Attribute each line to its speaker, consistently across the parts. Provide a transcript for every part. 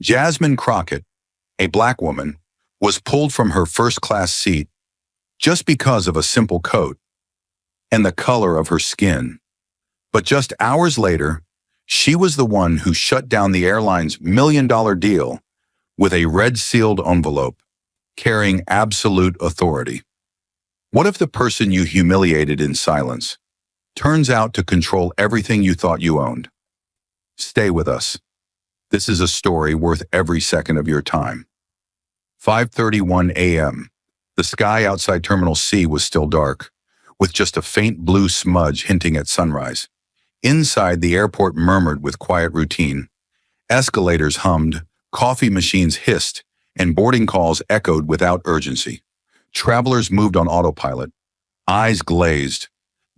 Speaker 1: Jasmine Crockett, a black woman, was pulled from her first-class seat just because of a simple coat and the color of her skin. But just hours later, she was the one who shut down the airline's million-dollar deal with a red-sealed envelope, carrying absolute authority. What if the person you humiliated in silence turns out to control everything you thought you owned? Stay with us. This is a story worth every second of your time. 5:31 a.m. The sky outside Terminal C was still dark, with just a faint blue smudge hinting at sunrise. Inside, the airport murmured with quiet routine. Escalators hummed, coffee machines hissed, and boarding calls echoed without urgency. Travelers moved on autopilot, eyes glazed,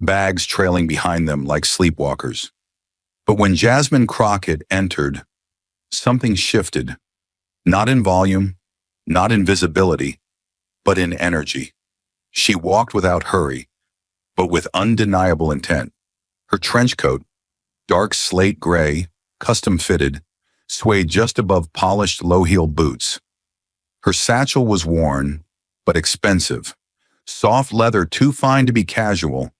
Speaker 1: bags trailing behind them like sleepwalkers. But when Jasmine Crockett entered, something shifted, not in volume, not in visibility, but in energy. She walked without hurry, but with undeniable intent. Her trench coat, dark slate gray, custom-fitted, swayed just above polished low-heeled boots. Her satchel was worn, but expensive. Soft leather too fine to be casual,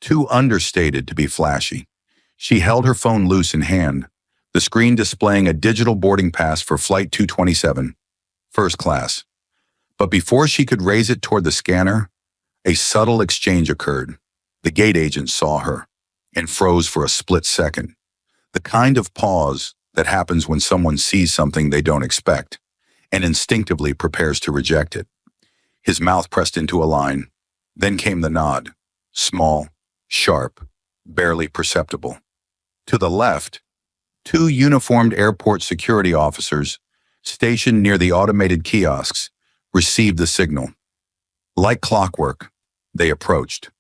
Speaker 1: too understated to be flashy. She held her phone loose in hand, the screen displaying a digital boarding pass for Flight 227, first class. But before she could raise it toward the scanner, a subtle exchange occurred. The gate agent saw her and froze for a split second, the kind of pause that happens when someone sees something they don't expect and instinctively prepares to reject it. His mouth pressed into a line. Then came the nod, small, sharp, barely perceptible. To the left, two uniformed airport security officers stationed near the automated kiosks received the signal. Like clockwork, they approached.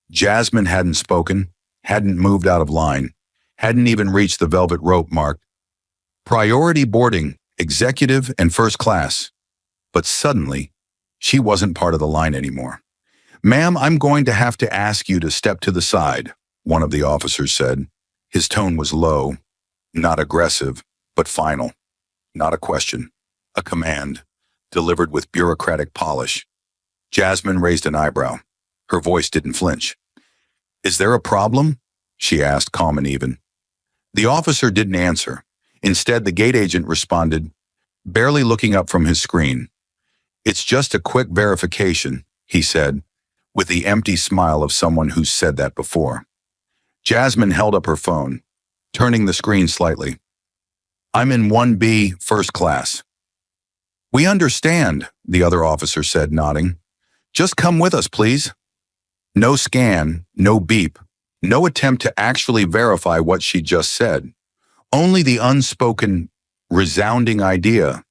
Speaker 1: Jasmine hadn't spoken, hadn't moved out of line, hadn't even reached the velvet rope marked priority boarding, executive and first class. But suddenly, she wasn't part of the line anymore. "Ma'am, I'm going to have to ask you to step to the side," one of the officers said. His tone was low, not aggressive, but final. Not a question, a command, delivered with bureaucratic polish. Jasmine raised an eyebrow. Her voice didn't flinch. "Is there a problem?" she asked, calm and even. The officer didn't answer. Instead, the gate agent responded, barely looking up from his screen. "It's just a quick verification," he said, with the empty smile of someone who's said that before. Jasmine held up her phone, turning the screen slightly. "I'm in 1B, first class." "We understand," the other officer said, nodding. "Just come with us, please." No scan, no beep, no attempt to actually verify what she just said. Only the unspoken, resounding idea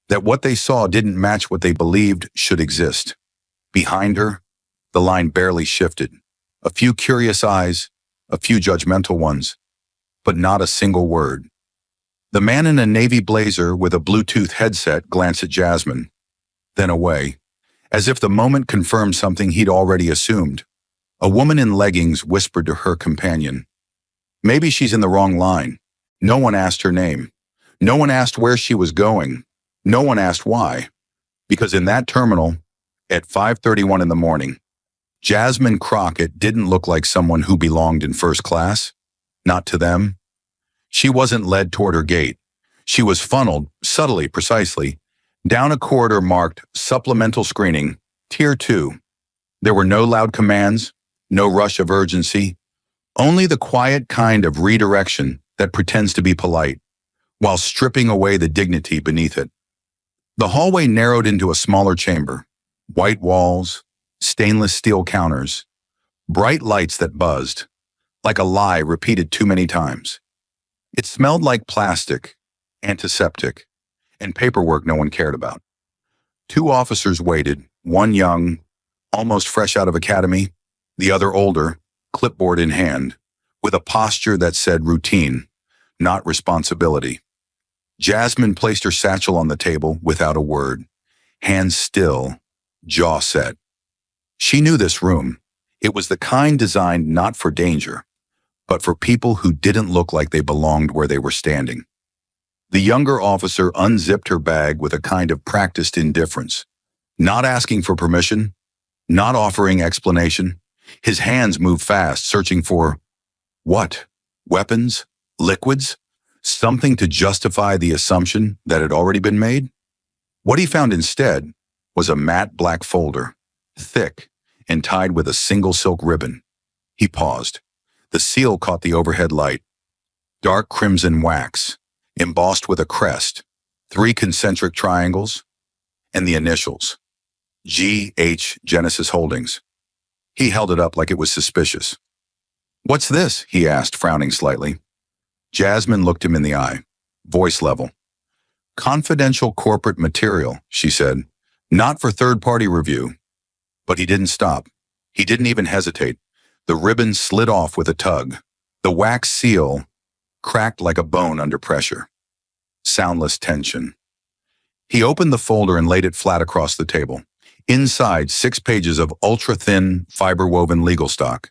Speaker 1: that what they saw didn't match what they believed should exist. Behind her, the line barely shifted. A few curious eyes, a few judgmental ones, but not a single word. The man in a navy blazer with a Bluetooth headset glanced at Jasmine, then away, as if the moment confirmed something he'd already assumed. A woman in leggings whispered to her companion, "Maybe she's in the wrong line." No one asked her name. No one asked where she was going. No one asked why. Because in that terminal, at 5:31 in the morning, Jasmine Crockett didn't look like someone who belonged in first class. Not to them. She wasn't led toward her gate. She was funneled, subtly, precisely, down a corridor marked Supplemental Screening, Tier 2. There were no loud commands, no rush of urgency, only the quiet kind of redirection that pretends to be polite, while stripping away the dignity beneath it. The hallway narrowed into a smaller chamber. White walls, stainless steel counters, bright lights that buzzed, like a lie repeated too many times. It smelled like plastic, antiseptic, and paperwork no one cared about. Two officers waited, one young, almost fresh out of academy, the other older, clipboard in hand, with a posture that said routine, not responsibility. Jasmine placed her satchel on the table without a word, hands still, jaw set. She knew this room. It was the kind designed not for danger, but for people who didn't look like they belonged where they were standing. The younger officer unzipped her bag with a kind of practiced indifference, not asking for permission, not offering explanation. His hands moved fast, searching for what? Weapons? Liquids? Something to justify the assumption that had already been made? What he found instead was a matte black folder, thick and tied with a single silk ribbon. He paused. The seal caught the overhead light. Dark crimson wax, embossed with a crest, 3 concentric triangles, and the initials, G.H. Genesis Holdings. He held it up like it was suspicious. "What's this?" he asked, frowning slightly. Jasmine looked him in the eye, voice level. "Confidential corporate material," she said, "not for third-party review." But he didn't stop. He didn't even hesitate. The ribbon slid off with a tug. The wax seal cracked like a bone under pressure. Soundless tension. He opened the folder and laid it flat across the table. Inside, 6 pages of ultra-thin, fiber-woven legal stock,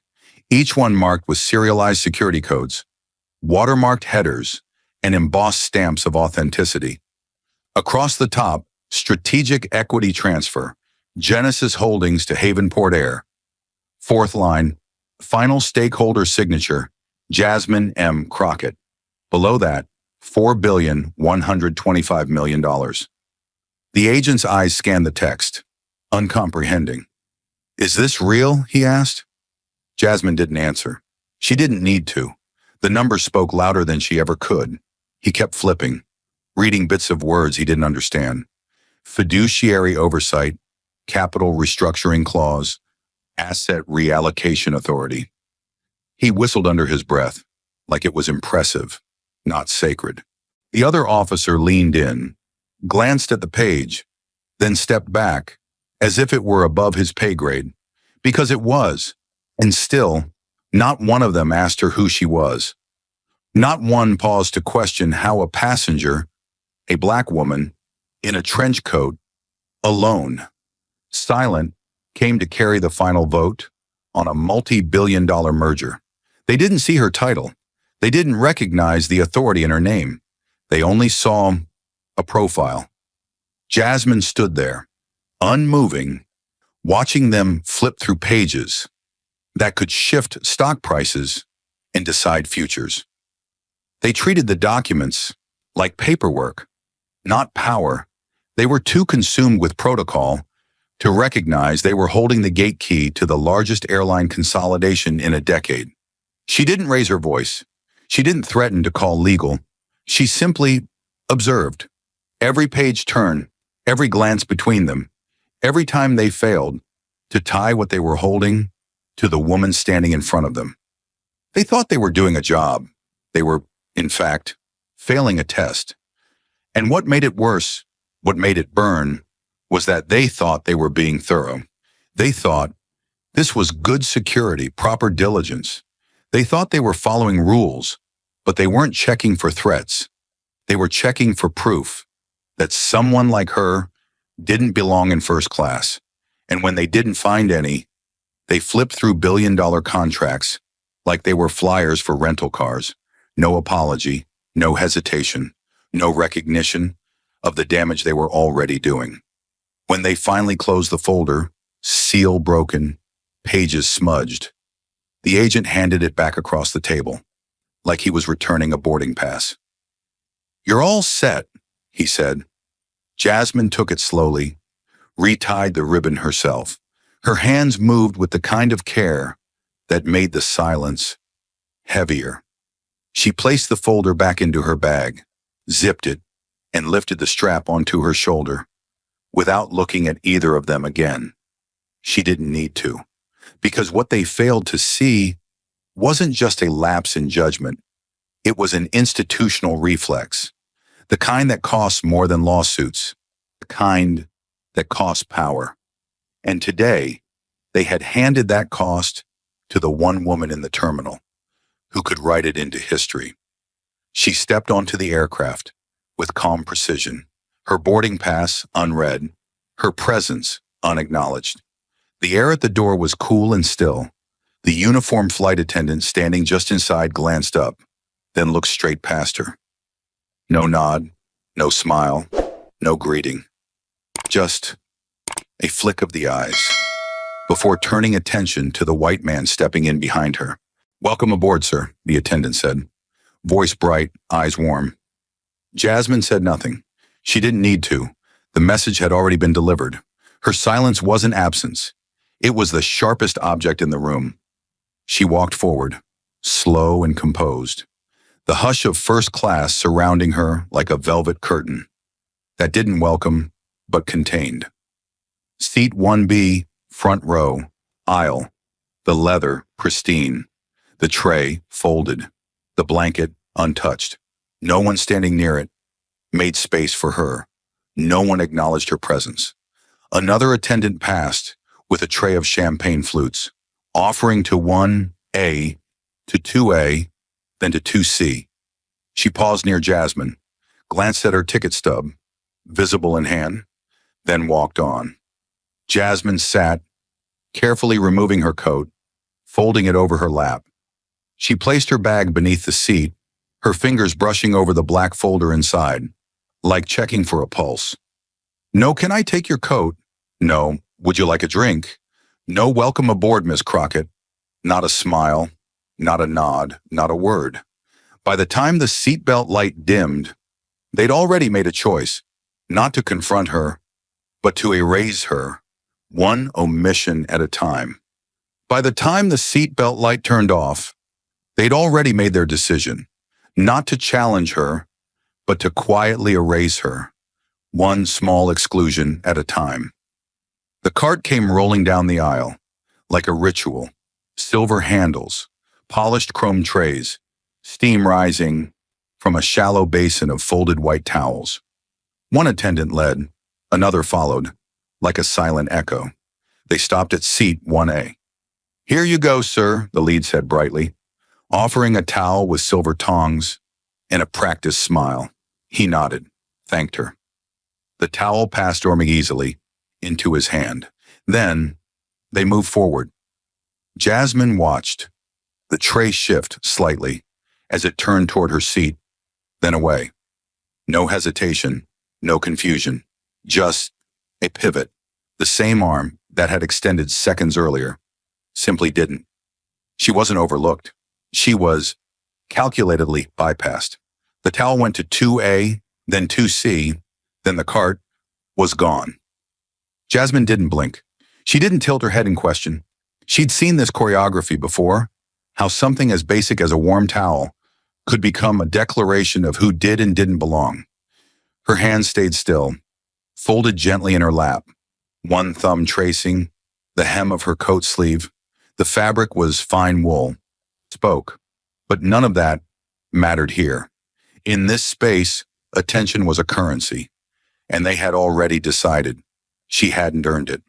Speaker 1: each one marked with serialized security codes, watermarked headers, and embossed stamps of authenticity. Across the top, strategic equity transfer, Genesis Holdings to Havenport Air. 4th line, final stakeholder signature, Jasmine M. Crockett. Below that, $4,125,000,000. The agent's eyes scanned the text, uncomprehending. "Is this real?" he asked. Jasmine didn't answer. She didn't need to. The numbers spoke louder than she ever could. He kept flipping, reading bits of words he didn't understand. Fiduciary oversight, capital restructuring clause, asset reallocation authority. He whistled under his breath, like it was impressive, not sacred. The other officer leaned in, glanced at the page, then stepped back, as if it were above his pay grade, because it was, and still, not one of them asked her who she was. Not one paused to question how a passenger, a black woman, in a trench coat, alone, silent, came to carry the final vote on a multi-billion-dollar merger. They didn't see her title. They didn't recognize the authority in her name. They only saw a profile. Jasmine stood there, unmoving, watching them flip through pages that could shift stock prices and decide futures. They treated the documents like paperwork, not power. They were too consumed with protocol to recognize they were holding the gate key to the largest airline consolidation in a decade. She didn't raise her voice. She didn't threaten to call legal. She simply observed. Every page turn, every glance between them, every time they failed to tie what they were holding to the woman standing in front of them. They thought they were doing a job. They were, in fact, failing a test. And what made it worse, what made it burn, was that they thought they were being thorough. They thought this was good security, proper diligence. They thought they were following rules, but they weren't checking for threats. They were checking for proof that someone like her didn't belong in first class. And when they didn't find any, they flipped through billion-dollar contracts like they were flyers for rental cars. No apology, no hesitation, no recognition of the damage they were already doing. When they finally closed the folder, seal broken, pages smudged, the agent handed it back across the table, like he was returning a boarding pass. "You're all set," he said. Jasmine took it slowly, retied the ribbon herself. Her hands moved with the kind of care that made the silence heavier. She placed the folder back into her bag, zipped it, and lifted the strap onto her shoulder, without looking at either of them again. She didn't need to, because what they failed to see wasn't just a lapse in judgment. It was an institutional reflex, the kind that costs more than lawsuits, the kind that costs power. And today, they had handed that cost to the one woman in the terminal who could write it into history. She stepped onto the aircraft with calm precision, her boarding pass unread, her presence unacknowledged. The air at the door was cool and still. The uniformed flight attendant standing just inside glanced up, then looked straight past her. No nod, no smile, no greeting. Just a flick of the eyes, before turning attention to the white man stepping in behind her. "Welcome aboard, sir," the attendant said. Voice bright, eyes warm. Jasmine said nothing. She didn't need to. The message had already been delivered. Her silence wasn't absence. It was the sharpest object in the room. She walked forward, slow and composed, the hush of first class surrounding her like a velvet curtain that didn't welcome, but contained. Seat 1B, front row, aisle, the leather pristine, the tray folded, the blanket untouched. No one standing near it made space for her. No one acknowledged her presence. Another attendant passed with a tray of champagne flutes, offering to 1A, to 2A, then to 2C. She paused near Jasmine, glanced at her ticket stub, visible in hand, then walked on. Jasmine sat, carefully removing her coat, folding it over her lap. She placed her bag beneath the seat, her fingers brushing over the black folder inside, like checking for a pulse. "No, can I take your coat?" "No, would you like a drink?" "No, welcome aboard, Miss Crockett." Not a smile, not a nod, not a word. By the time the seatbelt light dimmed, they'd already made a choice, not to confront her, but to erase her, one omission at a time. By the time the seatbelt light turned off, they'd already made their decision, not to challenge her, but to quietly erase her, one small exclusion at a time. The cart came rolling down the aisle, like a ritual, silver handles, polished chrome trays, steam rising from a shallow basin of folded white towels. One attendant led, another followed, like a silent echo. They stopped at seat 1A. "Here you go, sir," the lead said brightly, offering a towel with silver tongs and a practiced smile. He nodded, thanked her. The towel passed Storming easily into his hand. Then they moved forward. Jasmine watched, the tray shift slightly as it turned toward her seat, then away. No hesitation, no confusion, just a pivot. The same arm that had extended seconds earlier simply didn't. She wasn't overlooked. She was calculatedly bypassed. The towel went to 2A, then 2C, then the cart was gone. Jasmine didn't blink. She didn't tilt her head in question. She'd seen this choreography before, how something as basic as a warm towel could become a declaration of who did and didn't belong. Her hands stayed still, folded gently in her lap, one thumb tracing the hem of her coat sleeve. The fabric was fine wool. Spoke, but none of that mattered here. In this space, attention was a currency, and they had already decided she hadn't earned it.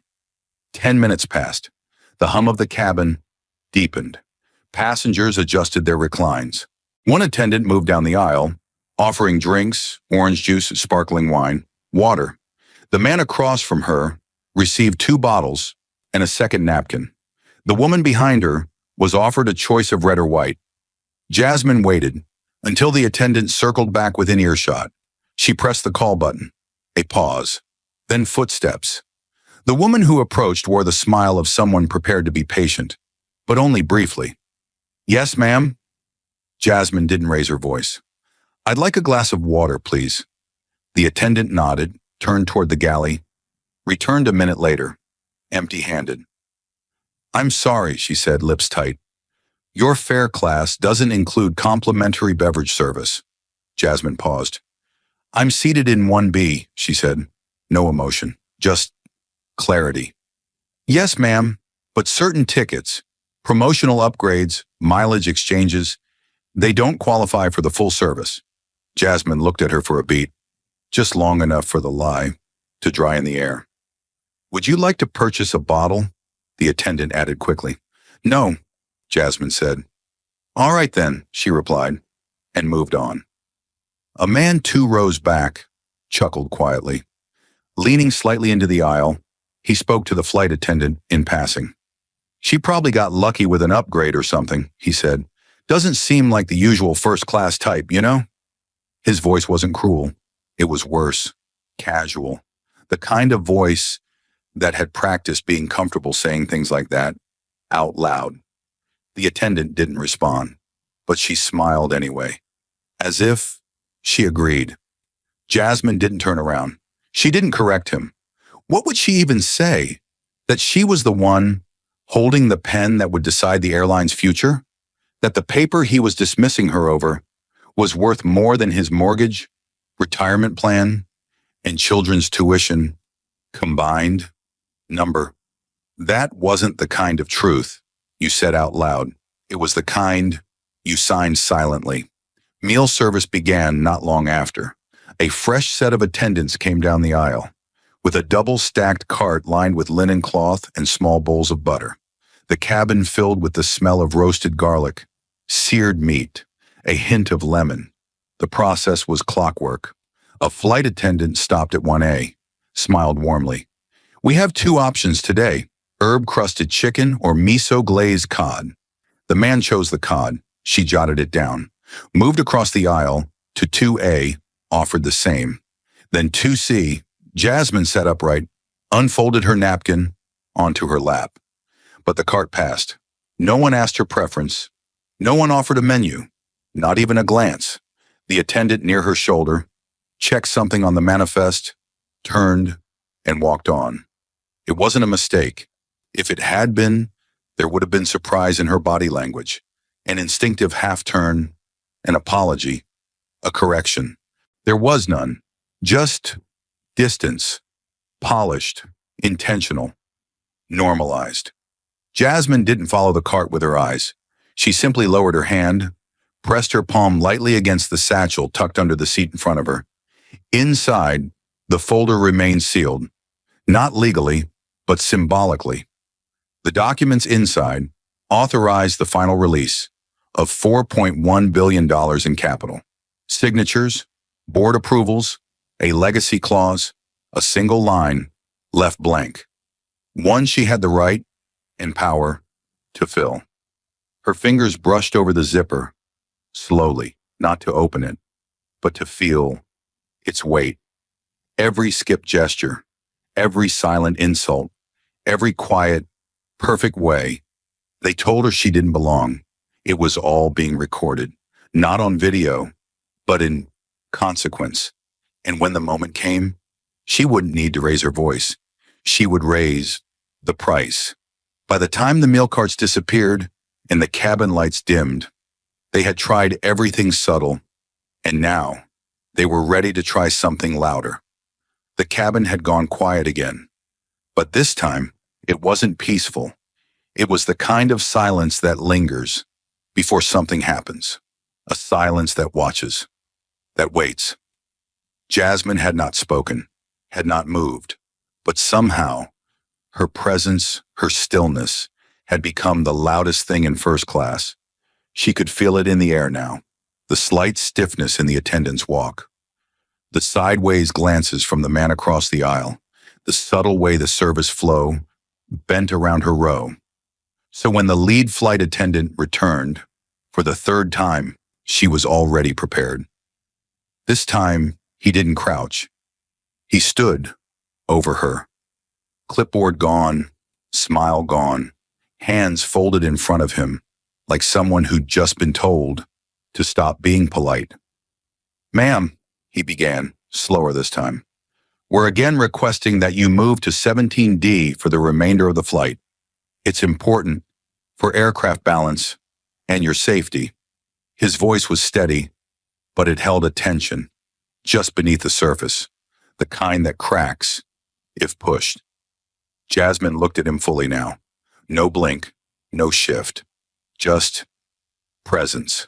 Speaker 1: 10 minutes passed. The hum of the cabin deepened. Passengers adjusted their reclines. One attendant moved down the aisle, offering drinks, orange juice, sparkling wine, water. The man across from her received 2 bottles and a second napkin. The woman behind her was offered a choice of red or white. Jasmine waited until the attendant circled back within earshot. She pressed the call button. A pause, then footsteps. The woman who approached wore the smile of someone prepared to be patient, but only briefly. "Yes, ma'am?" Jasmine didn't raise her voice. "I'd like a glass of water, please." The attendant nodded, turned toward the galley, returned a minute later, empty-handed. "I'm sorry," she said, lips tight. "Your fare class doesn't include complimentary beverage service." Jasmine paused. "I'm seated in 1B, she said. No emotion, just clarity. "Yes, ma'am, but certain tickets, promotional upgrades, mileage exchanges, they don't qualify for the full service." Jasmine looked at her for a beat, just long enough for the lie to dry in the air. "Would you like to purchase a bottle?" the attendant added quickly. "No," Jasmine said. "All right then," she replied, and moved on. A man 2 rows back chuckled quietly. Leaning slightly into the aisle, he spoke to the flight attendant in passing. "She probably got lucky with an upgrade or something," he said. "Doesn't seem like the usual first-class type, you know?" His voice wasn't cruel. It was worse, casual. The kind of voice that had practiced being comfortable saying things like that out loud. The attendant didn't respond, but she smiled anyway, as if she agreed. Jasmine didn't turn around. She didn't correct him. What would she even say? That she was the one holding the pen that would decide the airline's future? That the paper he was dismissing her over was worth more than his mortgage, retirement plan, and children's tuition combined? Number. That wasn't the kind of truth you said out loud. It was the kind you signed silently. Meal service began not long after. A fresh set of attendants came down the aisle, with a double-stacked cart lined with linen cloth and small bowls of butter. The cabin filled with the smell of roasted garlic, seared meat, a hint of lemon. The process was clockwork. A flight attendant stopped at 1A, smiled warmly. "We have 2 options today, herb-crusted chicken or miso-glazed cod." The man chose the cod. She jotted it down, moved across the aisle to 2A, offered the same. Then 2C, Jasmine sat upright, unfolded her napkin onto her lap. But the cart passed. No one asked her preference. No one offered a menu, not even a glance. The attendant near her shoulder checked something on the manifest, turned, and walked on. It wasn't a mistake. If it had been, there would have been surprise in her body language, an instinctive half-turn, an apology, a correction. There was none, just distance, polished, intentional, normalized. Jasmine didn't follow the cart with her eyes. She simply lowered her hand, pressed her palm lightly against the satchel tucked under the seat in front of her. Inside, the folder remained sealed, not legally, but symbolically. The documents inside authorized the final release of $4.1 billion in capital. Signatures, board approvals, a legacy clause, a single line left blank. One she had the right and power to fill. Her fingers brushed over the zipper, slowly, not to open it, but to feel its weight. Every skipped gesture, every silent insult, every quiet, perfect way. They told her she didn't belong. It was all being recorded, not on video, but in consequence. And when the moment came, she wouldn't need to raise her voice. She would raise the price. By the time the meal carts disappeared and the cabin lights dimmed, they had tried everything subtle, and now they were ready to try something louder. The cabin had gone quiet again, but this time it wasn't peaceful. It was the kind of silence that lingers before something happens, a silence that watches, that waits. Jasmine had not spoken, had not moved, but somehow her presence, her stillness, had become the loudest thing in first class. She could feel it in the air now, the slight stiffness in the attendant's walk, the sideways glances from the man across the aisle, the subtle way the service flow bent around her row. So when the lead flight attendant returned, for the 3rd time, she was already prepared. This time, he didn't crouch. He stood over her. Clipboard gone, smile gone, hands folded in front of him, like someone who'd just been told to stop being polite. "Ma'am," he began, slower this time, "we're again requesting that you move to 17D for the remainder of the flight. It's important for aircraft balance and your safety." His voice was steady, but it held a tension just beneath the surface, the kind that cracks if pushed. Jasmine looked at him fully now. No blink, no shift, just presence.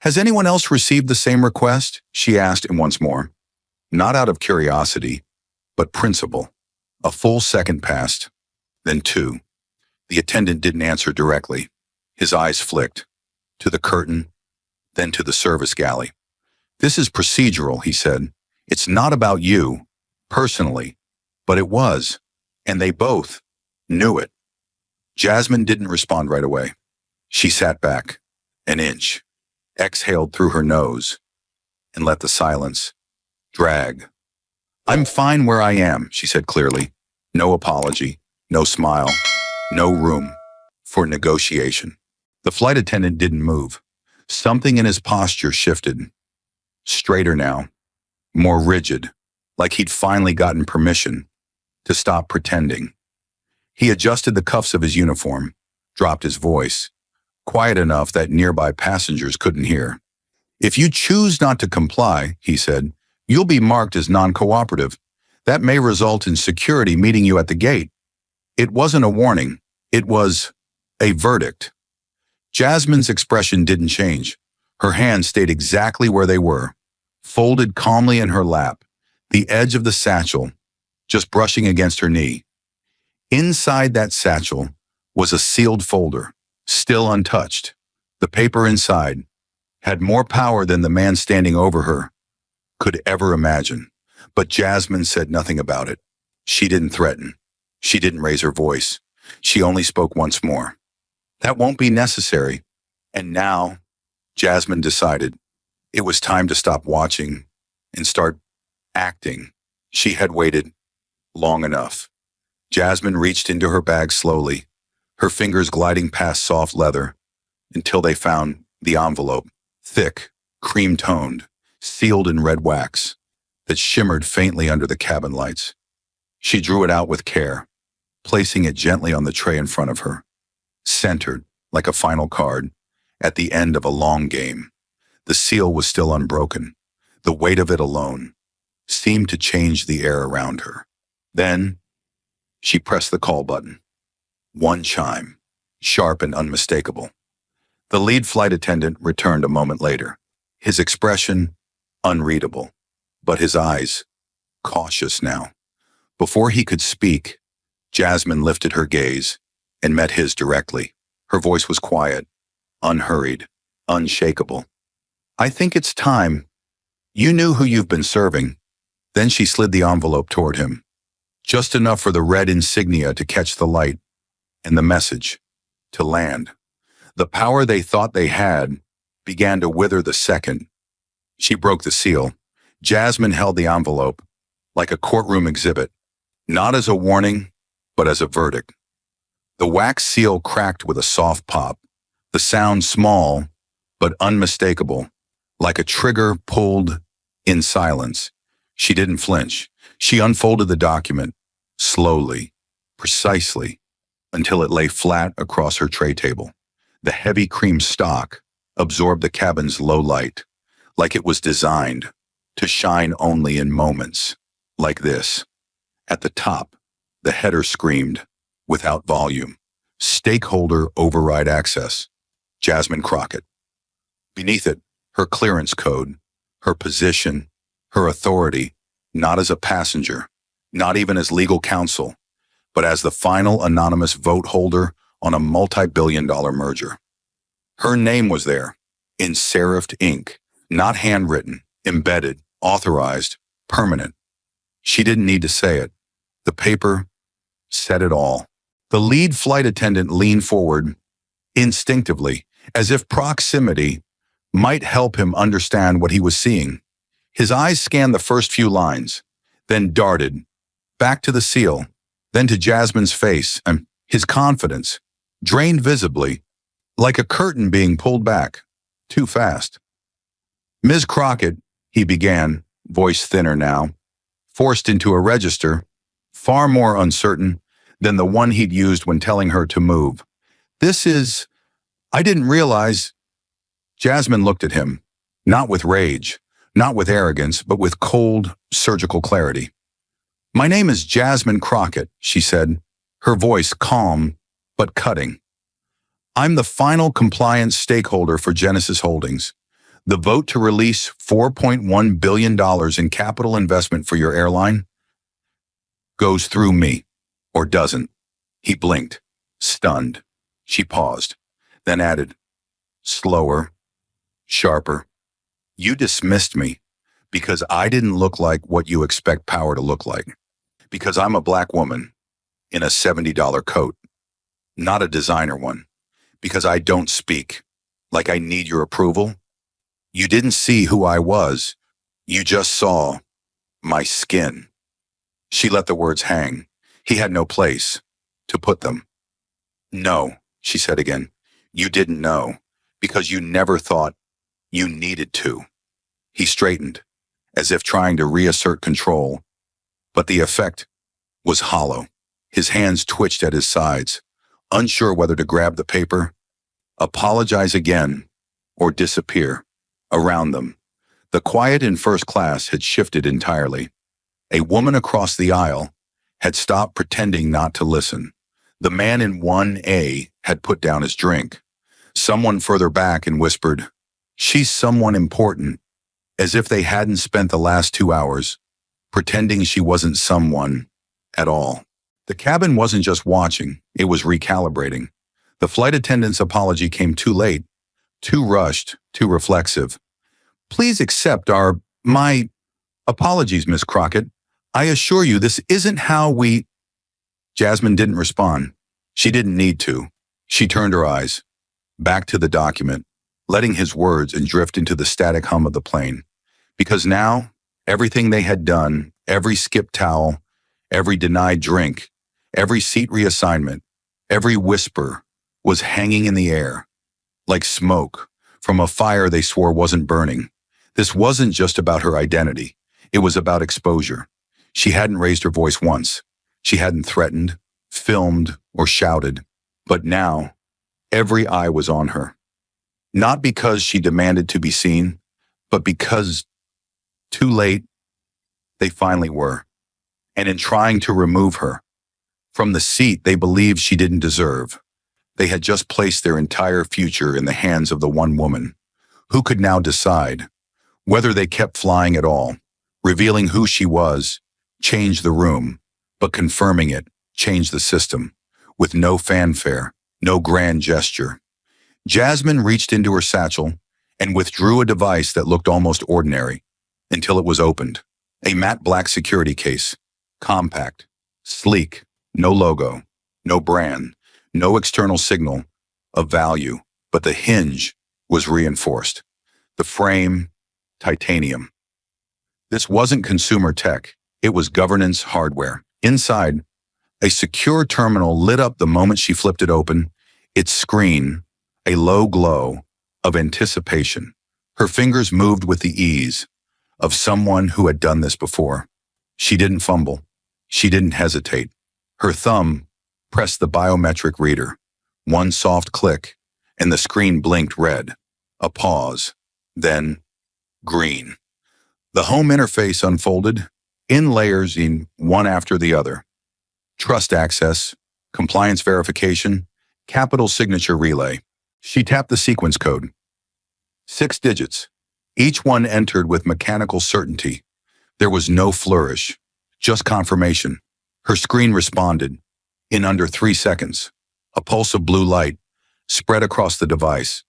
Speaker 1: "Has anyone else received the same request?" she asked him once more. Not out of curiosity, but principle. A full second passed, then 2. The attendant didn't answer directly. His eyes flicked, to the curtain, then to the service galley. "This is procedural," he said. "It's not about you, personally, but it was, and they both knew it." Jasmine didn't respond right away. She sat back, an inch, exhaled through her nose, and let the silence drag. I'm fine where I am, she said clearly. No apology, no smile, no room for negotiation. The flight attendant didn't move. Something in his posture shifted. Straighter now, more rigid, like he'd finally gotten permission to stop pretending. He adjusted the cuffs of his uniform, dropped his voice, quiet enough that nearby passengers couldn't hear. If you choose not to comply, he said, you'll be marked as non-cooperative. That may result in security meeting you at the gate. It wasn't a warning. It was a verdict. Jasmine's expression didn't change. Her hands stayed exactly where they were, folded calmly in her lap, the edge of the satchel just brushing against her knee. Inside that satchel was a sealed folder, still untouched. The paper inside had more power than the man standing over her could ever imagine. But Jasmine said nothing about it. She didn't threaten. She didn't raise her voice. She only spoke once more. That won't be necessary. And now, Jasmine decided it was time to stop watching and start acting. She had waited long enough. Jasmine reached into her bag slowly, her fingers gliding past soft leather until they found the envelope, thick, cream-toned, sealed in red wax that shimmered faintly under the cabin lights. She drew it out with care, placing it gently on the tray in front of her, centered like a final card at the end of a long game. The seal was still unbroken. The weight of it alone seemed to change the air around her. Then, she pressed the call button. One chime, sharp and unmistakable. The lead flight attendant returned a moment later, his expression unreadable, but his eyes cautious now. Before he could speak, Jasmine lifted her gaze and met his directly. Her voice was quiet, unhurried, unshakable. I think it's time. You knew who you've been serving. Then she slid the envelope toward him, just enough for the red insignia to catch the light and the message to land. The power they thought they had began to wither the second she broke the seal. Jasmine held the envelope like a courtroom exhibit, not as a warning, but as a verdict. The wax seal cracked with a soft pop, the sound small but unmistakable, like a trigger pulled in silence. She didn't flinch. She unfolded the document, slowly, precisely, until it lay flat across her tray table. The heavy cream stock absorbed the cabin's low light, like it was designed to shine only in moments like this. At the top, the header screamed, without volume, stakeholder override access, Jasmine Crockett. Beneath it, her clearance code, her position, her authority, not as a passenger, not even as legal counsel, but as the final anonymous vote holder on a multi-billion-dollar merger. Her name was there, in serifed ink, not handwritten, embedded, authorized, permanent. She didn't need to say it. The paper said it all. The lead flight attendant leaned forward, instinctively, as if proximity might help him understand what he was seeing. His eyes scanned the first few lines, then darted back to the seal, then to Jasmine's face, and his confidence drained visibly, like a curtain being pulled back, too fast. Ms. Crockett, he began, voice thinner now, forced into a register, far more uncertain than the one he'd used when telling her to move. I didn't realize. Jasmine looked at him, not with rage, not with arrogance, but with cold, surgical clarity. My name is Jasmine Crockett, she said, her voice calm but cutting. I'm the final compliance stakeholder for Genesis Holdings. The vote to release $4.1 billion in capital investment for your airline goes through me, or doesn't. He blinked, stunned. She paused, then added, slower, sharper. You dismissed me because I didn't look like what you expect power to look like. Because I'm a black woman in a $70 coat, not a designer one. Because I don't speak like I need your approval. You didn't see who I was You just saw my skin. She let the words hang. He had no place to put them. No, she said again. You didn't know because you never thought you needed to. He straightened, as if trying to reassert control, but the effect was hollow. His hands twitched at his sides, unsure whether to grab the paper, apologize again, or disappear. Around them, the quiet in first class had shifted entirely. A woman across the aisle had stopped pretending not to listen. The man in 1A had put down his drink. Someone further back and whispered, "She's someone important," as if they hadn't spent the last 2 hours pretending she wasn't someone at all. The cabin wasn't just watching, it was recalibrating. The flight attendant's apology came too late, too rushed, too reflexive. "Please accept my apologies, Miss Crockett. I assure you this isn't how we—" Jasmine didn't respond. She didn't need to. She turned her eyes back to the document, letting his words drift into the static hum of the plane. Because now, everything they had done, every skipped towel, every denied drink, every seat reassignment, every whisper, was hanging in the air, like smoke from a fire they swore wasn't burning. This wasn't just about her identity. It was about exposure. She hadn't raised her voice once. She hadn't threatened, filmed, or shouted. But now, every eye was on her. Not because she demanded to be seen, but because, too late, they finally were. And in trying to remove her from the seat they believed she didn't deserve, they had just placed their entire future in the hands of the one woman who could now decide whether they kept flying at all. Revealing who she was changed the room, but confirming it changed the system. With no fanfare, no grand gesture, Jasmine reached into her satchel and withdrew a device that looked almost ordinary until it was opened. A matte black security case, compact, sleek, no logo, no brand, no external signal of value, but the hinge was reinforced. The frame, titanium. This wasn't consumer tech, it was governance hardware. Inside, a secure terminal lit up the moment she flipped it open, its screen a low glow of anticipation. Her fingers moved with the ease of someone who had done this before. She didn't fumble. She didn't hesitate. Her thumb pressed the biometric reader. One soft click, and the screen blinked red. A pause, then green. The home interface unfolded, in layers in one after the other. Trust access, compliance verification, capital signature relay. She tapped the sequence code. 6 digits, each one entered with mechanical certainty. There was no flourish, just confirmation. Her screen responded in under 3 seconds. A pulse of blue light spread across the device,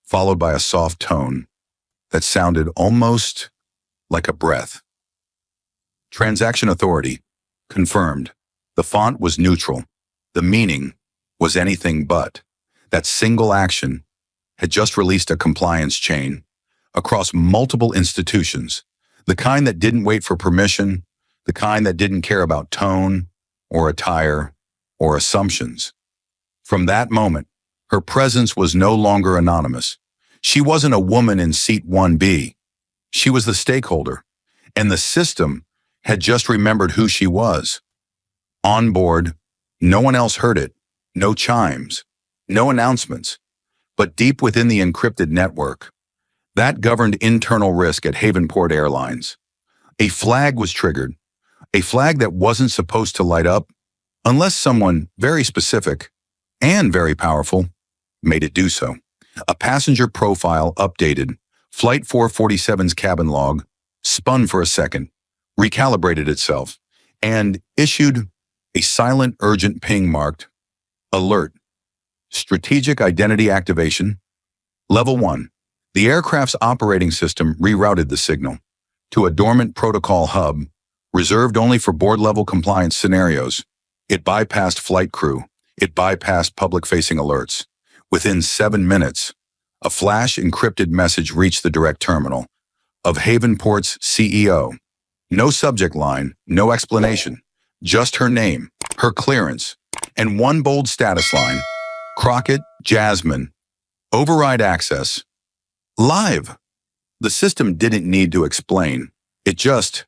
Speaker 1: followed by a soft tone that sounded almost like a breath. Transaction authority, confirmed. The font was neutral. The meaning was anything but. That single action had just released a compliance chain across multiple institutions, the kind that didn't wait for permission, the kind that didn't care about tone or attire or assumptions. From that moment, her presence was no longer anonymous. She wasn't a woman in seat 1B. She was the stakeholder, and the system had just remembered who she was. On board, no one else heard it, no chimes, no announcements, but deep within the encrypted network, that governed internal risk at Havenport Airlines. A flag was triggered, a flag that wasn't supposed to light up unless someone very specific and very powerful made it do so. A passenger profile updated, Flight 447's cabin log spun for a second, recalibrated itself, and issued a silent, urgent ping marked Alert. Strategic Identity Activation. Level 1. The aircraft's operating system rerouted the signal to a dormant protocol hub reserved only for board-level compliance scenarios. It bypassed flight crew. It bypassed public-facing alerts. Within 7 minutes, a flash encrypted message reached the direct terminal. of Havenport's CEO. No subject line, no explanation, just her name, her clearance, and one bold status line: Crockett, Jasmine, override access, live. The system didn't need to explain. It just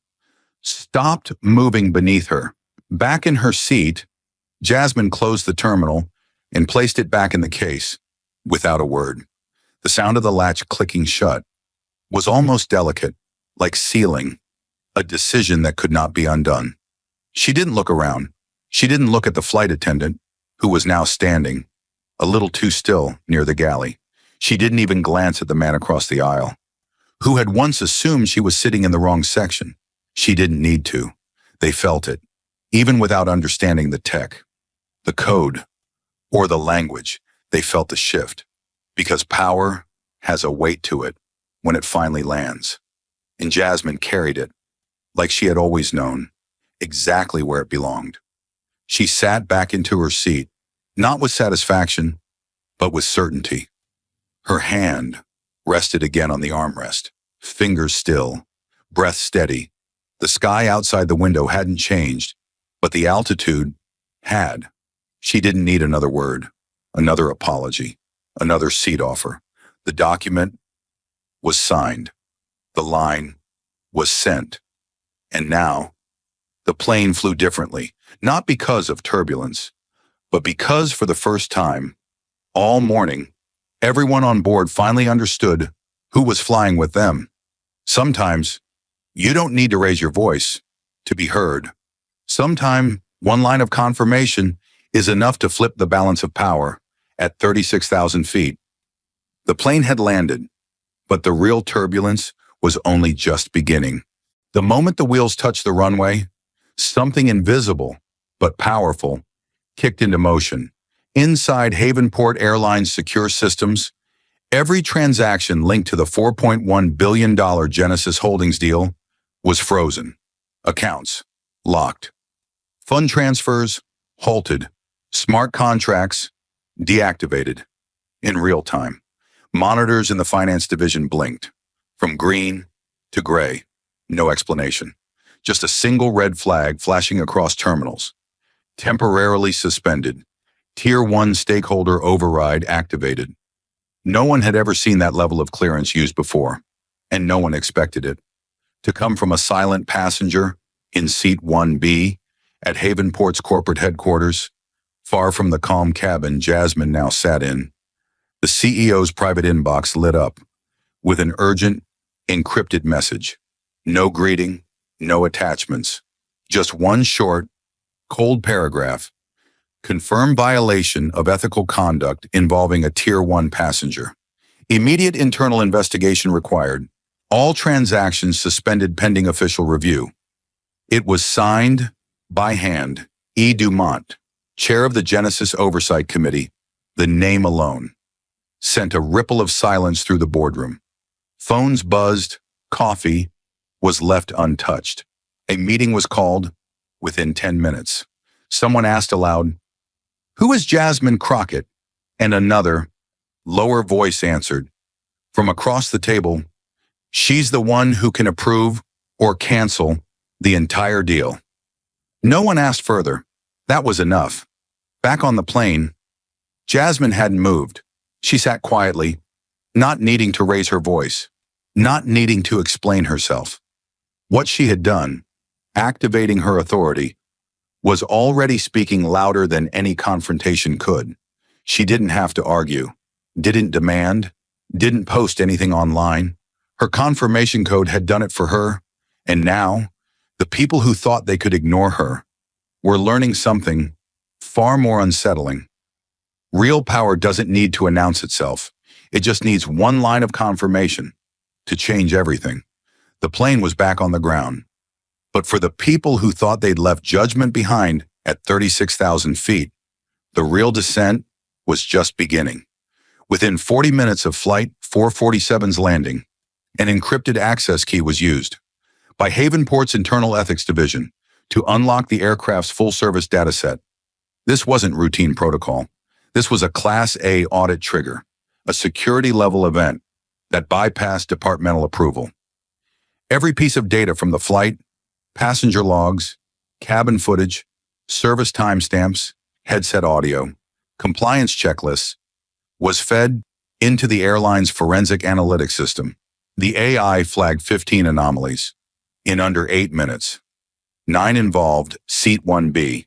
Speaker 1: stopped moving beneath her. Back in her seat, Jasmine closed the terminal and placed it back in the case without a word. The sound of the latch clicking shut was almost delicate, like sealing, a decision that could not be undone. She didn't look around. She didn't look at the flight attendant, who was now standing, a little too still, near the galley. She didn't even glance at the man across the aisle, who had once assumed she was sitting in the wrong section. She didn't need to. They felt it, even without understanding the tech, the code, or the language. They felt the shift, because power has a weight to it when it finally lands. And Jasmine carried it, like she had always known, exactly where it belonged. She sat back into her seat, not with satisfaction, but with certainty. Her hand rested again on the armrest, fingers still, breath steady. The sky outside the window hadn't changed, but the altitude had. She didn't need another word, another apology, another seat offer. The document was signed. The line was sent. And now, the plane flew differently, not because of turbulence, but because for the first time, all morning, everyone on board finally understood who was flying with them. Sometimes, you don't need to raise your voice to be heard. Sometimes, one line of confirmation is enough to flip the balance of power at 36,000 feet. The plane had landed, but the real turbulence was only just beginning. The moment the wheels touched the runway, something invisible but powerful kicked into motion. Inside Havenport Airline's secure systems, every transaction linked to the $4.1 billion Genesis Holdings deal was frozen. Accounts locked. Fund transfers halted. Smart contracts deactivated. In real time, monitors in the finance division blinked, from green to gray. No explanation. Just a single red flag flashing across terminals. Temporarily suspended. Tier 1 stakeholder override activated. No one had ever seen that level of clearance used before, and no one expected it to come from a silent passenger in seat 1B at Havenport's corporate headquarters, far from the calm cabin Jasmine now sat in. The CEO's private inbox lit up with an urgent, encrypted message. No greeting, no attachments, just one short, cold paragraph. Confirmed violation of ethical conduct involving a Tier 1 passenger. Immediate internal investigation required. All transactions suspended pending official review. It was signed by hand, E. Dumont, chair of the Genesis Oversight Committee. The name alone sent a ripple of silence through the boardroom. Phones buzzed, coffee was left untouched. A meeting was called within 10 minutes. Someone asked aloud, "Who is Jasmine Crockett?" And another, lower voice answered, from across the table, "She's the one who can approve or cancel the entire deal." No one asked further. That was enough. Back on the plane, Jasmine hadn't moved. She sat quietly, not needing to raise her voice, not needing to explain herself. What she had done, activating her authority, was already speaking louder than any confrontation could. She didn't have to argue, didn't demand, didn't post anything online. Her confirmation code had done it for her, and now, the people who thought they could ignore her were learning something far more unsettling. Real power doesn't need to announce itself. It just needs one line of confirmation to change everything. The plane was back on the ground. But for the people who thought they'd left judgment behind at 36,000 feet, the real descent was just beginning. Within 40 minutes of Flight 447's landing, an encrypted access key was used by Havenport's Internal Ethics Division to unlock the aircraft's full-service dataset. This wasn't routine protocol. This was a Class A audit trigger, a security-level event that bypassed departmental approval. Every piece of data from the flight, passenger logs, cabin footage, service timestamps, headset audio, compliance checklists, was fed into the airline's forensic analytics system. The AI flagged 15 anomalies in under 8 minutes. 9 involved Seat 1B.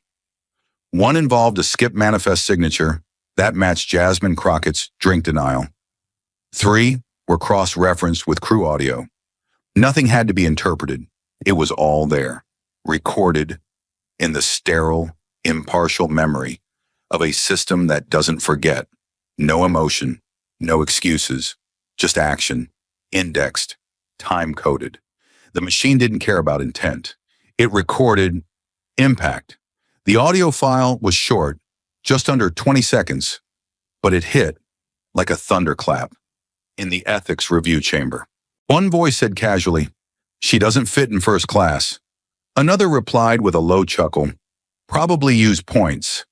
Speaker 1: 1 involved a skip manifest signature that matched Jasmine Crockett's drink denial. 3 were cross-referenced with crew audio. Nothing had to be interpreted. It was all there, recorded in the sterile, impartial memory of a system that doesn't forget. No emotion, no excuses, just action, indexed, time-coded. The machine didn't care about intent. It recorded impact. The audio file was short, just under 20 seconds, but it hit like a thunderclap in the ethics review chamber. One voice said casually, "She doesn't fit in first class." Another replied with a low chuckle, "Probably use points."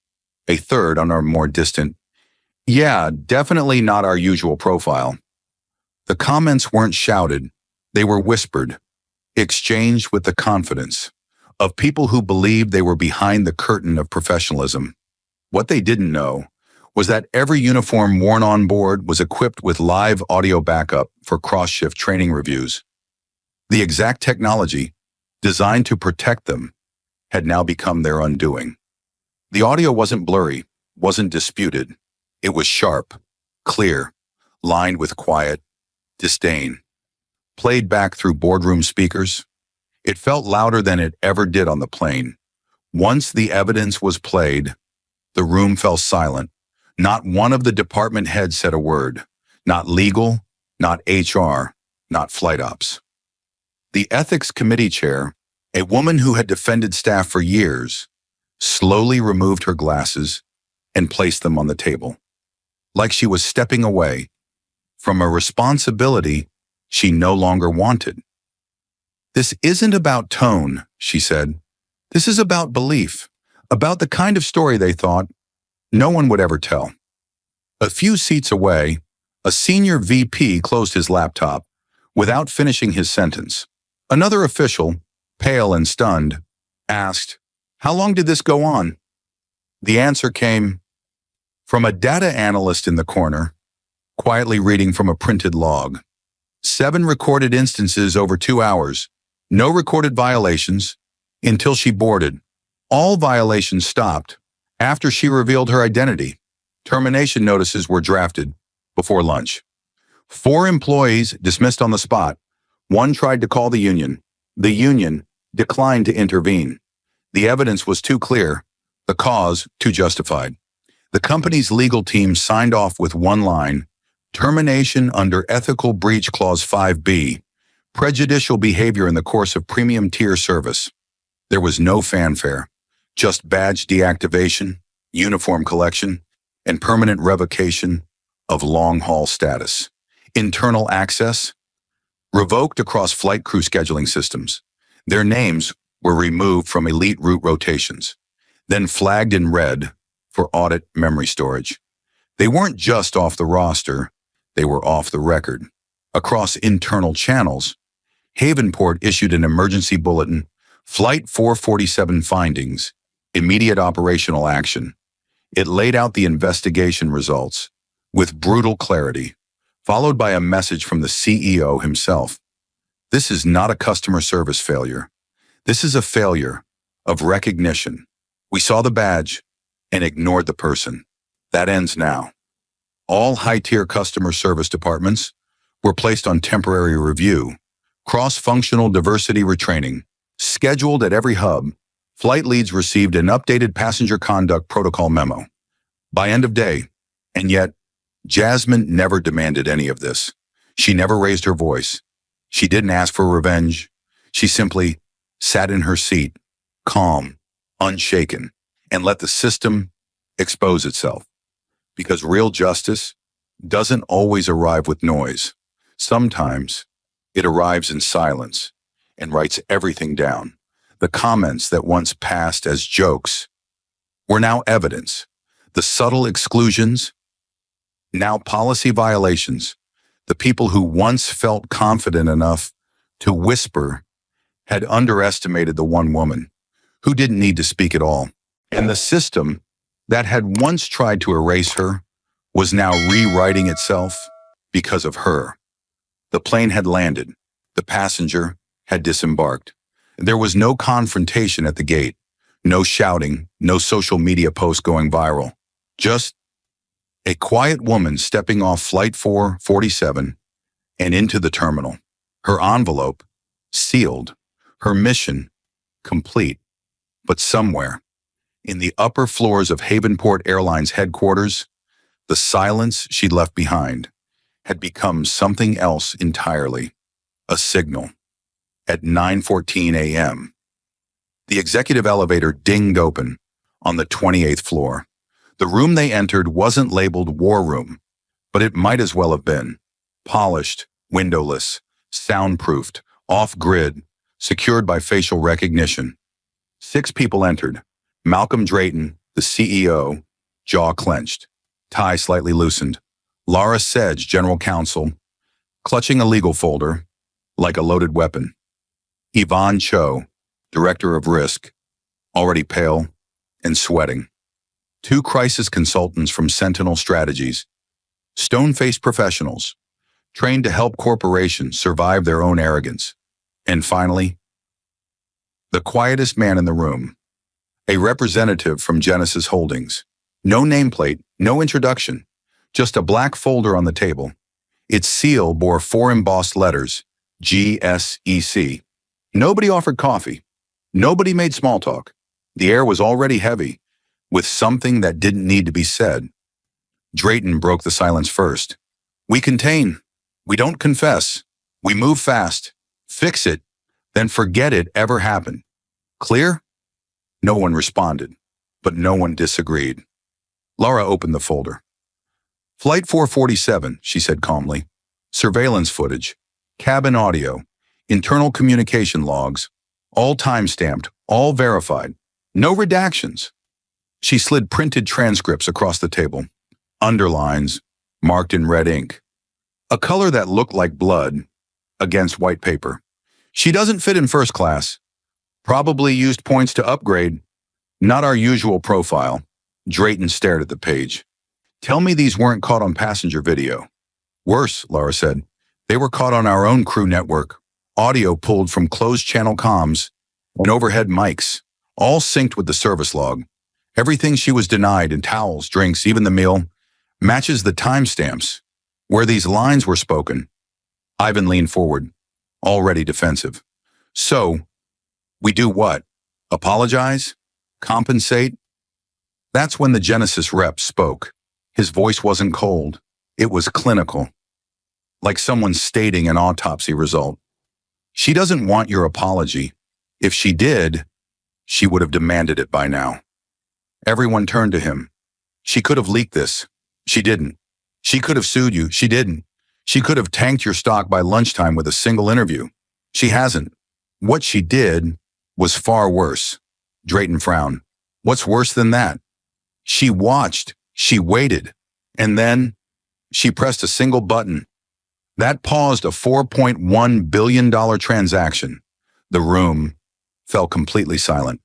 Speaker 1: A third, on our more distant, "Yeah, definitely not our usual profile." The comments weren't shouted, they were whispered, exchanged with the confidence of people who believed they were behind the curtain of professionalism. What they didn't know was that every uniform worn on board was equipped with live audio backup for cross-shift training reviews. The exact technology designed to protect them had now become their undoing. The audio wasn't blurry, wasn't disputed. It was sharp, clear, lined with quiet disdain. Played back through boardroom speakers, it felt louder than it ever did on the plane. Once the evidence was played, the room fell silent. Not one of the department heads said a word. Not legal, not HR, not flight ops. The ethics committee chair, a woman who had defended staff for years, slowly removed her glasses and placed them on the table, like she was stepping away from a responsibility she no longer wanted. "This isn't about tone," she said. "This is about belief, about the kind of story they thought no one would ever tell." A few seats away, a senior VP closed his laptop without finishing his sentence. Another official, pale and stunned, asked, "How long did this go on?" The answer came from a data analyst in the corner, quietly reading from a printed log. 7 recorded instances over 2 hours. No recorded violations until she boarded. All violations stopped after she revealed her identity. Termination notices were drafted before lunch. 4 employees dismissed on the spot. 1 tried to call the union. The union declined to intervene. The evidence was too clear, the cause too justified. The company's legal team signed off with one line: termination under Ethical Breach Clause 5B, prejudicial behavior in the course of premium tier service. There was no fanfare, just badge deactivation, uniform collection, and permanent revocation of long-haul status. Internal access revoked across flight crew scheduling systems. Their names were removed from elite route rotations, then flagged in red for audit memory storage. They weren't just off the roster, they were off the record. Across internal channels, Havenport issued an emergency bulletin: Flight 447 findings, immediate operational action. It laid out the investigation results with brutal clarity, followed by a message from the CEO himself. This is not a customer service failure. This is a failure of recognition. We saw the badge and ignored the person. That ends now. All high-tier customer service departments were placed on temporary review. Cross-functional diversity retraining, scheduled at every hub. Flight leads received an updated passenger conduct protocol memo by end of day, and yet Jasmine never demanded any of this. She never raised her voice. She didn't ask for revenge. She simply sat in her seat, calm, unshaken, and let the system expose itself. Because real justice doesn't always arrive with noise. Sometimes it arrives in silence and writes everything down. The comments that once passed as jokes were now evidence. The subtle exclusions, now policy violations. The people who once felt confident enough to whisper, had underestimated the one woman who didn't need to speak at all. And the system that had once tried to erase her was now rewriting itself because of her. The plane had landed. The passenger had disembarked. There was no confrontation at the gate, no shouting, no social media post going viral. Just a quiet woman stepping off Flight 447 and into the terminal. Her envelope sealed, her mission complete. But somewhere, in the upper floors of Havenport Airlines headquarters, the silence she'd left behind had become something else entirely. A signal. At 9:14 a.m., the executive elevator dinged open on the 28th floor. The room they entered wasn't labeled War Room, but it might as well have been. Polished, windowless, soundproofed, off-grid, secured by facial recognition. 6 people entered. Malcolm Drayton, the CEO, jaw clenched, tie slightly loosened. Laura Sedge, general counsel, clutching a legal folder like a loaded weapon. Yvonne Cho, director of risk, already pale and sweating. 2 crisis consultants from Sentinel Strategies, stone-faced professionals, trained to help corporations survive their own arrogance. And finally, the quietest man in the room, a representative from Genesis Holdings. No nameplate, no introduction, just a black folder on the table. Its seal bore 4 embossed letters, GSEC. Nobody offered coffee. Nobody made small talk. The air was already heavy, with something that didn't need to be said. Drayton broke the silence first. We contain. We don't confess. We move fast. Fix it, then forget it ever happened. Clear? No one responded, but no one disagreed. Laura opened the folder. Flight 447, she said calmly. Surveillance footage, cabin audio, internal communication logs, all time-stamped, all verified. No redactions. She slid printed transcripts across the table. Underlines, marked in red ink. A color that looked like blood against white paper. She doesn't fit in first class. Probably used points to upgrade. Not our usual profile. Drayton stared at the page. Tell me these weren't caught on passenger video. Worse, Laura said. They were caught on our own crew network. Audio pulled from closed-channel comms and overhead mics, all synced with the service log. Everything she was denied in towels, drinks, even the meal, matches the timestamps where these lines were spoken. Ivan leaned forward, already defensive. So, we do what? Apologize? Compensate? That's when the Genesis rep spoke. His voice wasn't cold. It was clinical, like someone stating an autopsy result. She doesn't want your apology. If she did, she would have demanded it by now. Everyone turned to him. She could have leaked this. She didn't. She could have sued you. She didn't. She could have tanked your stock by lunchtime with a single interview. She hasn't. What she did was far worse. Drayton frowned. What's worse than that? She watched, she waited, and then she pressed a single button. That paused a $4.1 billion transaction. The room fell completely silent.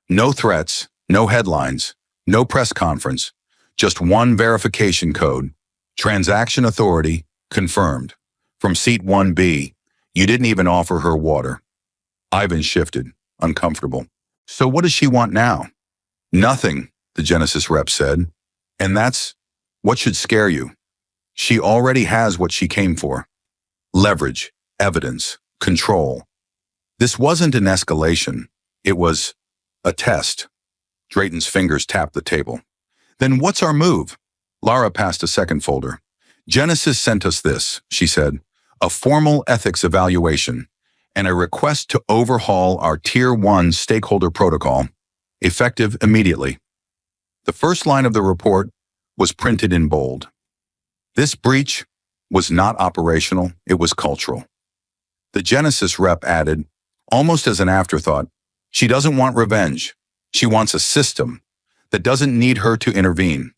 Speaker 1: No threats, no headlines, no press conference, just one verification code. Transaction authority confirmed. From seat 1B, you didn't even offer her water. Ivan shifted, uncomfortable. So what does she want now? Nothing, the Genesis rep said. And that's what should scare you. She already has what she came for. Leverage, evidence, control. This wasn't an escalation. It was a test. Drayton's fingers tapped the table. Then what's our move? Laura passed a second folder. Genesis sent us this, she said, a formal ethics evaluation and a request to overhaul our Tier 1 stakeholder protocol, effective immediately. The first line of the report was printed in bold. This breach was not operational, it was cultural. The Genesis rep added, almost as an afterthought, she doesn't want revenge. She wants a system that doesn't need her to intervene.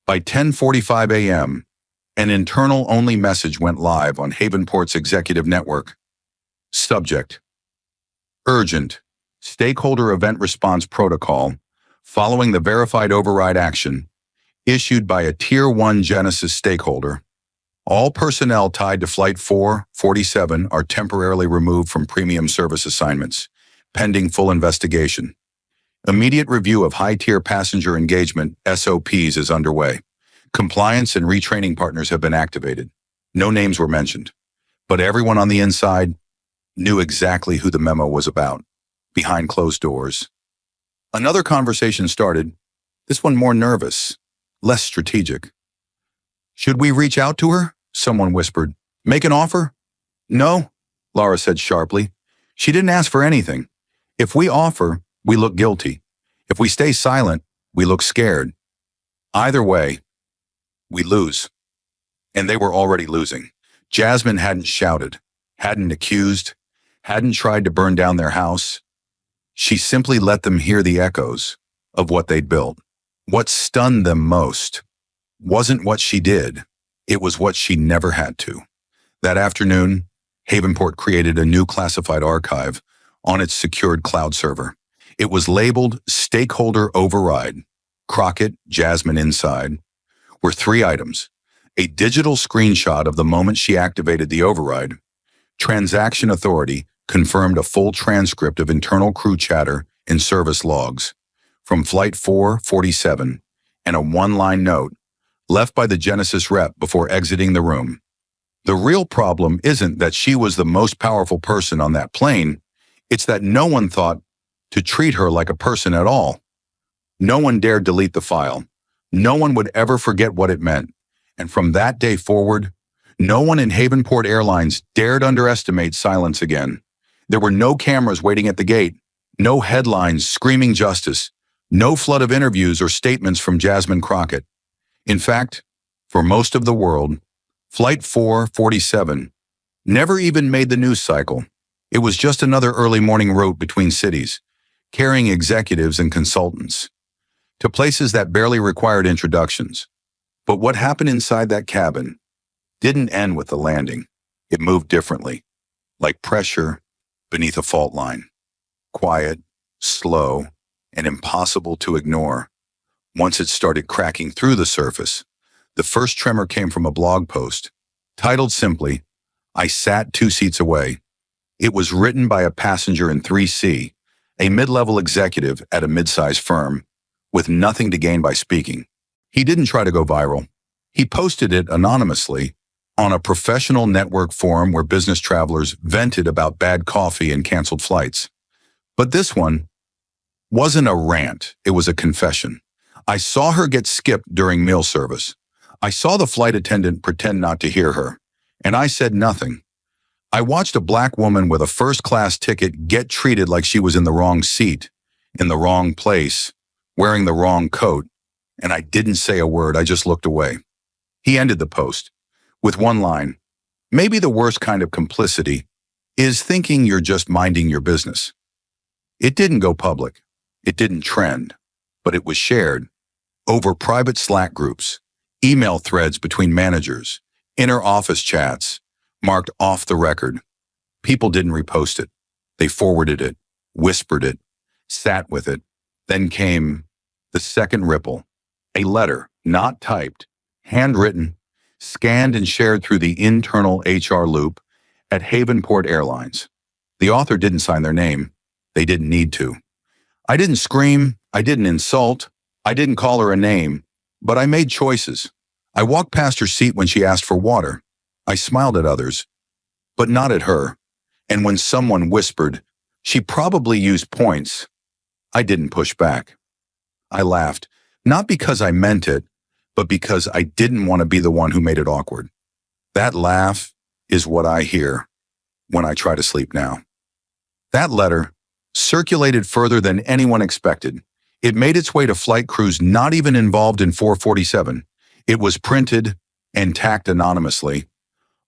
Speaker 1: By 10:45 a.m., an internal-only message went live on Havenport's executive network. Subject: urgent. Stakeholder event response protocol following the verified override action issued by a Tier 1 Genesis stakeholder. All personnel tied to Flight 447 are temporarily removed from premium service assignments, pending full investigation. Immediate review of high-tier passenger engagement (SOPs) is underway. Compliance and retraining partners have been activated. No names were mentioned, but everyone on the inside knew exactly who the memo was about, behind closed doors. Another conversation started, this one more nervous, less strategic. "Should we reach out to her?" someone whispered. "Make an offer?" "No," Laura said sharply. "She didn't ask for anything. If we offer, we look guilty. If we stay silent, we look scared. Either way, we lose." And they were already losing. Jasmine hadn't shouted, hadn't accused, hadn't tried to burn down their house. She simply let them hear the echoes of what they'd built. What stunned them most wasn't what she did, it was what she never had to. That afternoon, Havenport created a new classified archive on its secured cloud server. It was labeled Stakeholder Override. Crockett, Jasmine inside were 3 items: a digital screenshot of the moment she activated the override, transaction authority confirmed a full transcript of internal crew chatter and service logs from Flight 447, and a 1-line note left by the Genesis rep before exiting the room. The real problem isn't that she was the most powerful person on that plane, it's that no one thought to treat her like a person at all. No one dared delete the file. No one would ever forget what it meant. And from that day forward, no one in Havenport Airlines dared underestimate silence again. There were no cameras waiting at the gate, no headlines screaming justice, no flood of interviews or statements from Jasmine Crockett. In fact, for most of the world, Flight 447 never even made the news cycle. It was just another early morning route between cities, carrying executives and consultants to places that barely required introductions. But what happened inside that cabin didn't end with the landing. It moved differently, like pressure beneath a fault line. Quiet, slow, and impossible to ignore. Once it started cracking through the surface, the first tremor came from a blog post, titled simply, "I sat 2 seats away." It was written by a passenger in 3C, a mid-level executive at a mid-sized firm, with nothing to gain by speaking. He didn't try to go viral. He posted it anonymously on a professional network forum where business travelers vented about bad coffee and canceled flights. But this one wasn't a rant, it was a confession. "I saw her get skipped during meal service. I saw the flight attendant pretend not to hear her, and I said nothing. I watched a black woman with a first-class ticket get treated like she was in the wrong seat, in the wrong place, wearing the wrong coat, and I didn't say a word, I just looked away." He ended the post with one line, "Maybe the worst kind of complicity is thinking you're just minding your business." It didn't go public. It didn't trend, but it was shared over private Slack groups, email threads between managers, inner office chats, marked off the record. People didn't repost it. They forwarded it, whispered it, sat with it. Then came the second ripple, a letter, not typed, handwritten, scanned and shared through the internal HR loop at Havenport Airlines. The author didn't sign their name. They didn't need to. I didn't scream. I didn't insult. I didn't call her a name. But I made choices. I walked past her seat when she asked for water. I smiled at others, but not at her. And when someone whispered, "She probably used points," I didn't push back. I laughed, not because I meant it, but because I didn't want to be the one who made it awkward. That laugh is what I hear when I try to sleep now. That letter circulated further than anyone expected. It made its way to flight crews not even involved in 447. It was printed and tacked anonymously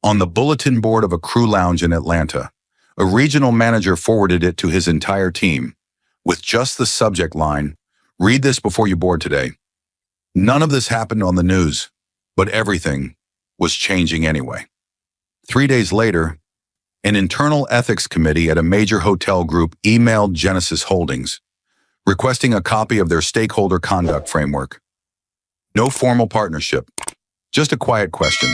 Speaker 1: on the bulletin board of a crew lounge in Atlanta. A regional manager forwarded it to his entire team with just the subject line, "Read this before you board today." None of this happened on the news, but everything was changing anyway. 3 days later, An internal ethics committee at a major hotel group emailed Genesis Holdings, requesting a copy of their stakeholder conduct framework. No formal partnership, just a quiet question.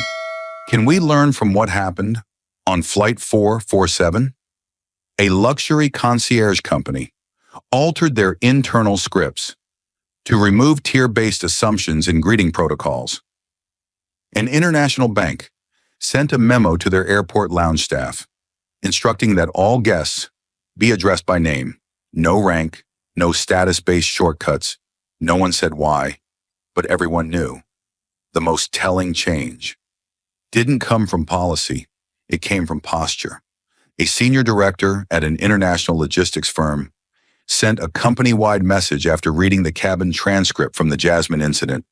Speaker 1: Can we learn from what happened on Flight 447? A luxury concierge company altered their internal scripts to remove tier-based assumptions in greeting protocols. An international bank sent a memo to their airport lounge staff, instructing that all guests be addressed by name. No rank, no status-based shortcuts. No one said why, but everyone knew. The most telling change didn't come from policy, it came from posture. A senior director at an international logistics firm sent a company-wide message after reading the cabin transcript from the Jasmine incident,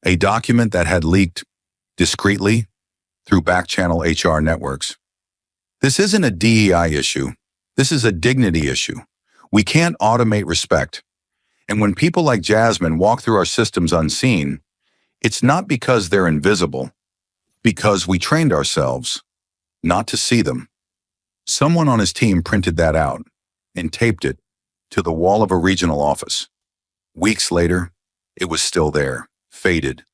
Speaker 1: a document that had leaked discreetly through back-channel HR networks. This isn't a DEI issue. This is a dignity issue. We can't automate respect. And when people like Jasmine walk through our systems unseen, it's not because they're invisible, because we trained ourselves not to see them. Someone on his team printed that out and taped it to the wall of a regional office. Weeks later, it was still there, faded,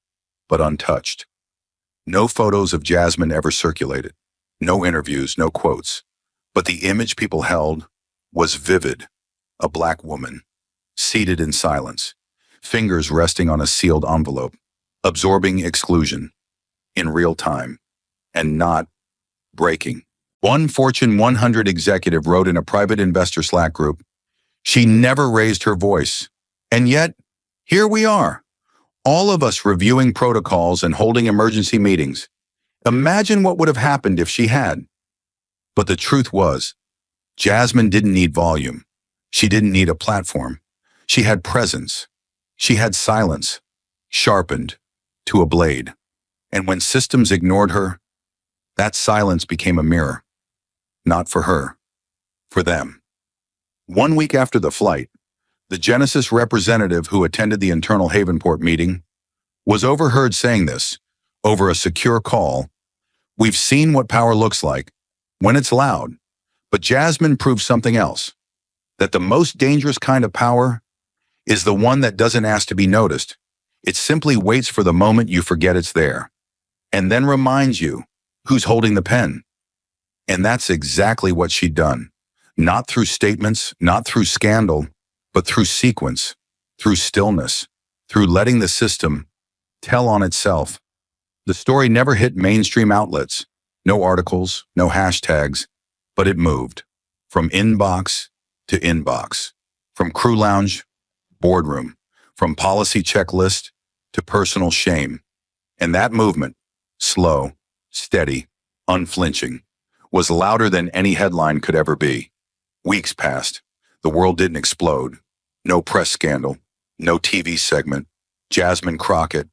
Speaker 1: but untouched. No photos of Jasmine ever circulated, no interviews, no quotes, but the image people held was vivid. A black woman, seated in silence, fingers resting on a sealed envelope, absorbing exclusion in real time and not breaking. One Fortune 100 executive wrote in a private investor Slack group, "She never raised her voice. And yet, here we are, all of us reviewing protocols and holding emergency meetings. Imagine what would have happened if she had." But the truth was, Jasmine didn't need volume. She didn't need a platform. She had presence. She had silence, sharpened to a blade. And when systems ignored her, that silence became a mirror. Not for her, for them. 1 week after the flight, the Genesis representative who attended the internal Havenport meeting was overheard saying this over a secure call. "We've seen what power looks like when it's loud, but Jasmine proved something else, that the most dangerous kind of power is the one that doesn't ask to be noticed. It simply waits for the moment you forget it's there, and then reminds you who's holding the pen." And that's exactly what she'd done. Not through statements, not through scandal, but through sequence, through stillness, through letting the system tell on itself. The story never hit mainstream outlets, no articles, no hashtags, but it moved from inbox to inbox, from crew lounge, boardroom, from policy checklist to personal shame. And that movement, slow, steady, unflinching, was louder than any headline could ever be. Weeks passed. The world didn't explode. No press scandal. No TV segment. Jasmine Crockett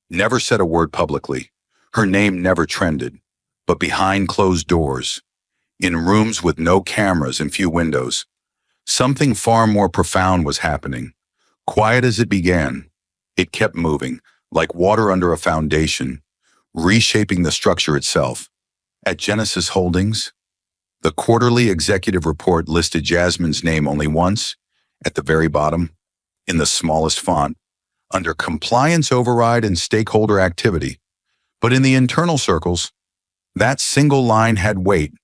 Speaker 1: never said a word publicly. Her name never trended. But behind closed doors, in rooms with no cameras and few windows, something far more profound was happening. Quiet as it began, it kept moving, like water under a foundation, reshaping the structure itself. At Genesis Holdings, the quarterly executive report listed Jasmine's name only once, at the very bottom, in the smallest font, under compliance override and stakeholder activity. But in the internal circles, that single line had weight.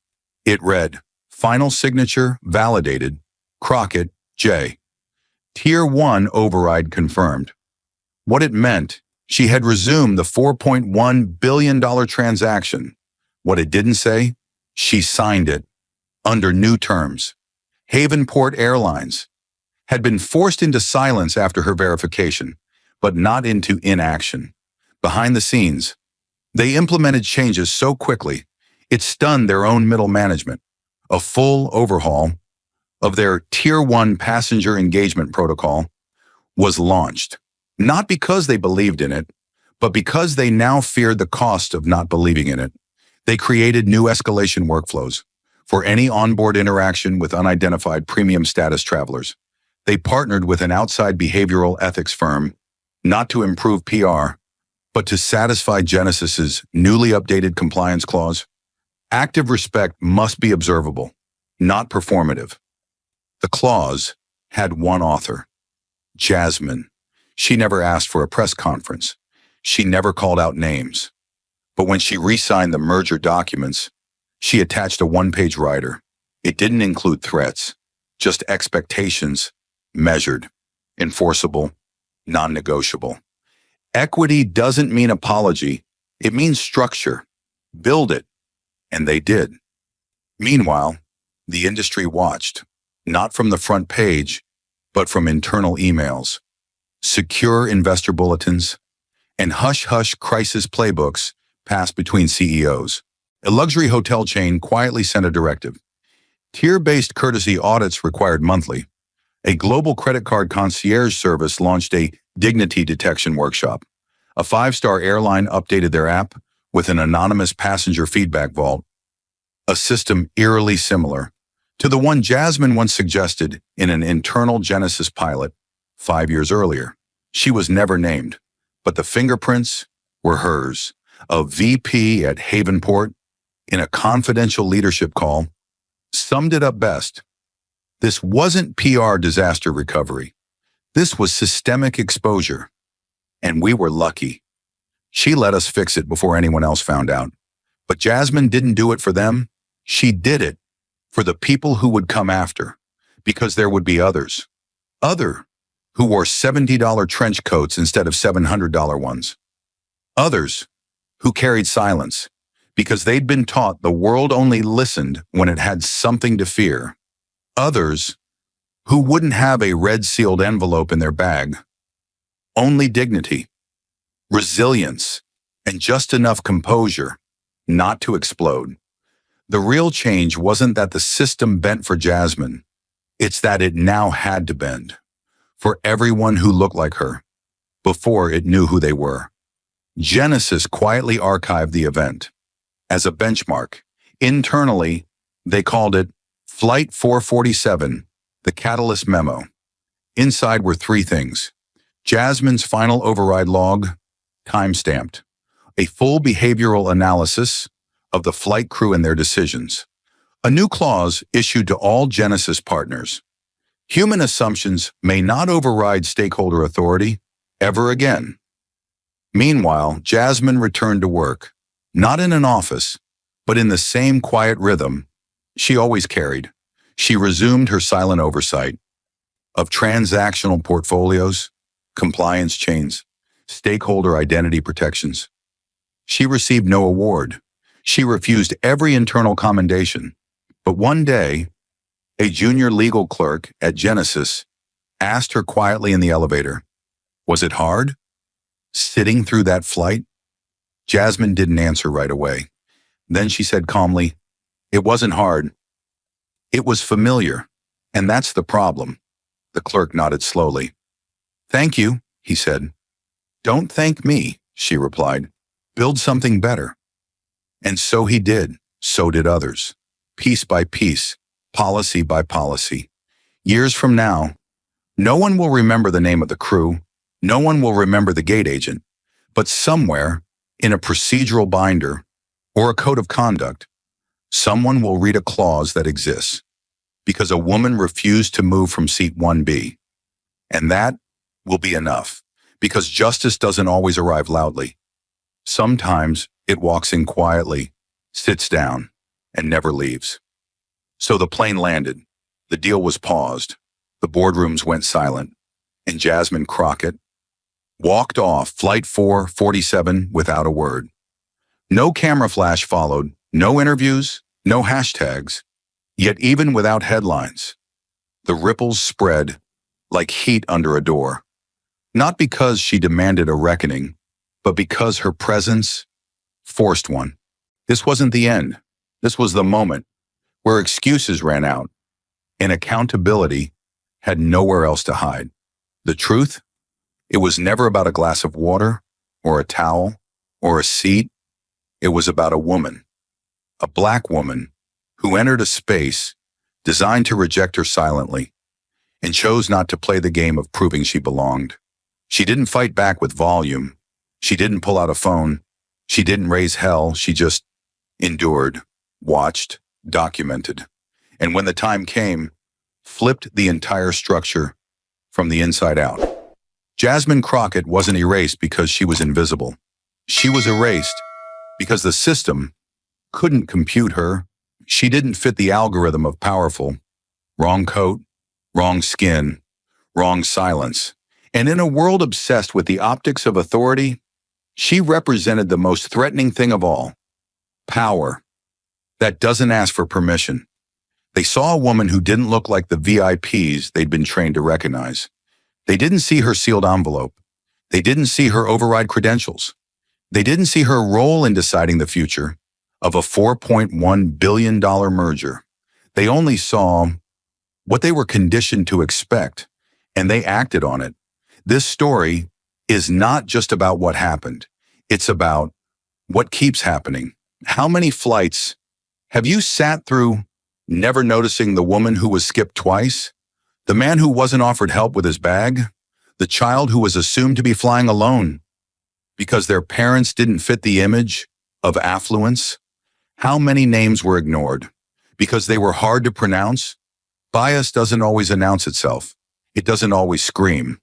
Speaker 1: It read, "Final signature validated, Crockett, J. Tier 1 override confirmed." What it meant, she had resumed the $4.1 billion transaction. What it didn't say, she signed it under new terms. Havenport Airlines had been forced into silence after her verification, but not into inaction. Behind the scenes, they implemented changes so quickly, it stunned their own middle management. A full overhaul of their Tier 1 passenger engagement protocol was launched, not because they believed in it, but because they now feared the cost of not believing in it. They created new escalation workflows for any onboard interaction with unidentified premium status travelers. They partnered with an outside behavioral ethics firm, not to improve PR, but to satisfy Genesis's newly updated compliance clause. Active respect must be observable, not performative. The clause had one author, Jasmine. She never asked for a press conference. She never called out names. But when she re-signed the merger documents, she attached a one-page rider. It didn't include threats, just expectations, measured, enforceable, non-negotiable. Equity doesn't mean apology. It means structure. Build it. And they did. Meanwhile, the industry watched, not from the front page, but from internal emails, secure investor bulletins, and hush-hush crisis playbooks passed between CEOs. A luxury hotel chain quietly sent a directive. Tier-based courtesy audits required monthly. A global credit card concierge service launched a dignity detection workshop. A five-star airline updated their app with an anonymous passenger feedback vault, a system eerily similar to the one Jasmine once suggested in an internal Genesis pilot 5 years earlier. She was never named, but the fingerprints were hers. A VP at Havenport, in a confidential leadership call, summed it up best. This wasn't PR disaster recovery. This was systemic exposure. And we were lucky. She let us fix it before anyone else found out. But Jasmine didn't do it for them. She did it for the people who would come after, because there would be others. Other who wore $70 trench coats instead of $700 ones. Others who carried silence because they'd been taught the world only listened when it had something to fear. Others who wouldn't have a red-sealed envelope in their bag. Only dignity, resilience, and just enough composure not to explode. The real change wasn't that the system bent for Jasmine. It's that it now had to bend for everyone who looked like her before it knew who they were. Genesis quietly archived the event as a benchmark. Internally, they called it Flight 447, the Catalyst Memo. Inside were three things: Jasmine's final override log, time-stamped, a full behavioral analysis of the flight crew and their decisions, a new clause issued to all Genesis partners. Human assumptions may not override stakeholder authority ever again. Meanwhile, Jasmine returned to work, not in an office, but in the same quiet rhythm she always carried. She resumed her silent oversight of transactional portfolios, compliance chains, stakeholder identity protections. She received no award. She refused every internal commendation. But one day, a junior legal clerk at Genesis asked her quietly in the elevator, "Was it hard, sitting through that flight?" Jasmine didn't answer right away. Then she said calmly, "It wasn't hard. It was familiar, and that's the problem." The clerk nodded slowly. "Thank you," he said. "Don't thank me," she replied. "Build something better." And so he did. So did others. Piece by piece, policy by policy. Years from now, no one will remember the name of the crew. No one will remember the gate agent. But somewhere, in a procedural binder or a code of conduct, someone will read a clause that exists because a woman refused to move from seat 1B. And that will be enough, because justice doesn't always arrive loudly. Sometimes it walks in quietly, sits down, and never leaves. So the plane landed. The deal was paused. The boardrooms went silent. And Jasmine Crockett walked off Flight 447 without a word. No camera flash followed, no interviews, no hashtags. Yet even without headlines, the ripples spread like heat under a door. Not because she demanded a reckoning, but because her presence forced one. This wasn't the end. This was the moment where excuses ran out and accountability had nowhere else to hide. The truth? It was never about a glass of water or a towel or a seat. It was about a woman, a Black woman who entered a space designed to reject her silently and chose not to play the game of proving she belonged. She didn't fight back with volume. She didn't pull out a phone. She didn't raise hell. She just endured. watched, documented, and when the time came, flipped the entire structure from the inside out. Jasmine Crockett wasn't erased because she was invisible. She was erased because the system couldn't compute her. She didn't fit the algorithm of powerful. Wrong coat, wrong skin, wrong silence. And in a world obsessed with the optics of authority, she represented the most threatening thing of all, power, that doesn't ask for permission. They saw a woman who didn't look like the VIPs they'd been trained to recognize. They didn't see her sealed envelope. They didn't see her override credentials. They didn't see her role in deciding the future of a $4.1 billion merger. They only saw what they were conditioned to expect, and they acted on it. This story is not just about what happened. It's about what keeps happening. How many flights have you sat through never noticing the woman who was skipped twice? The man who wasn't offered help with his bag? The child who was assumed to be flying alone because their parents didn't fit the image of affluence? How many names were ignored because they were hard to pronounce? Bias doesn't always announce itself. It doesn't always scream.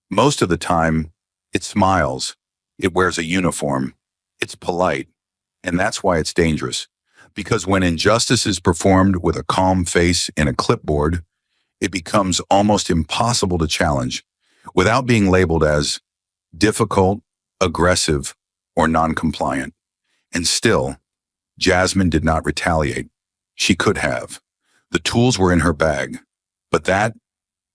Speaker 1: Most of the time, it smiles. It wears a uniform. It's polite. And that's why it's dangerous. Because when injustice is performed with a calm face and a clipboard, it becomes almost impossible to challenge without being labeled as difficult, aggressive, or non-compliant. And still, Jasmine did not retaliate. She could have. The tools were in her bag, but that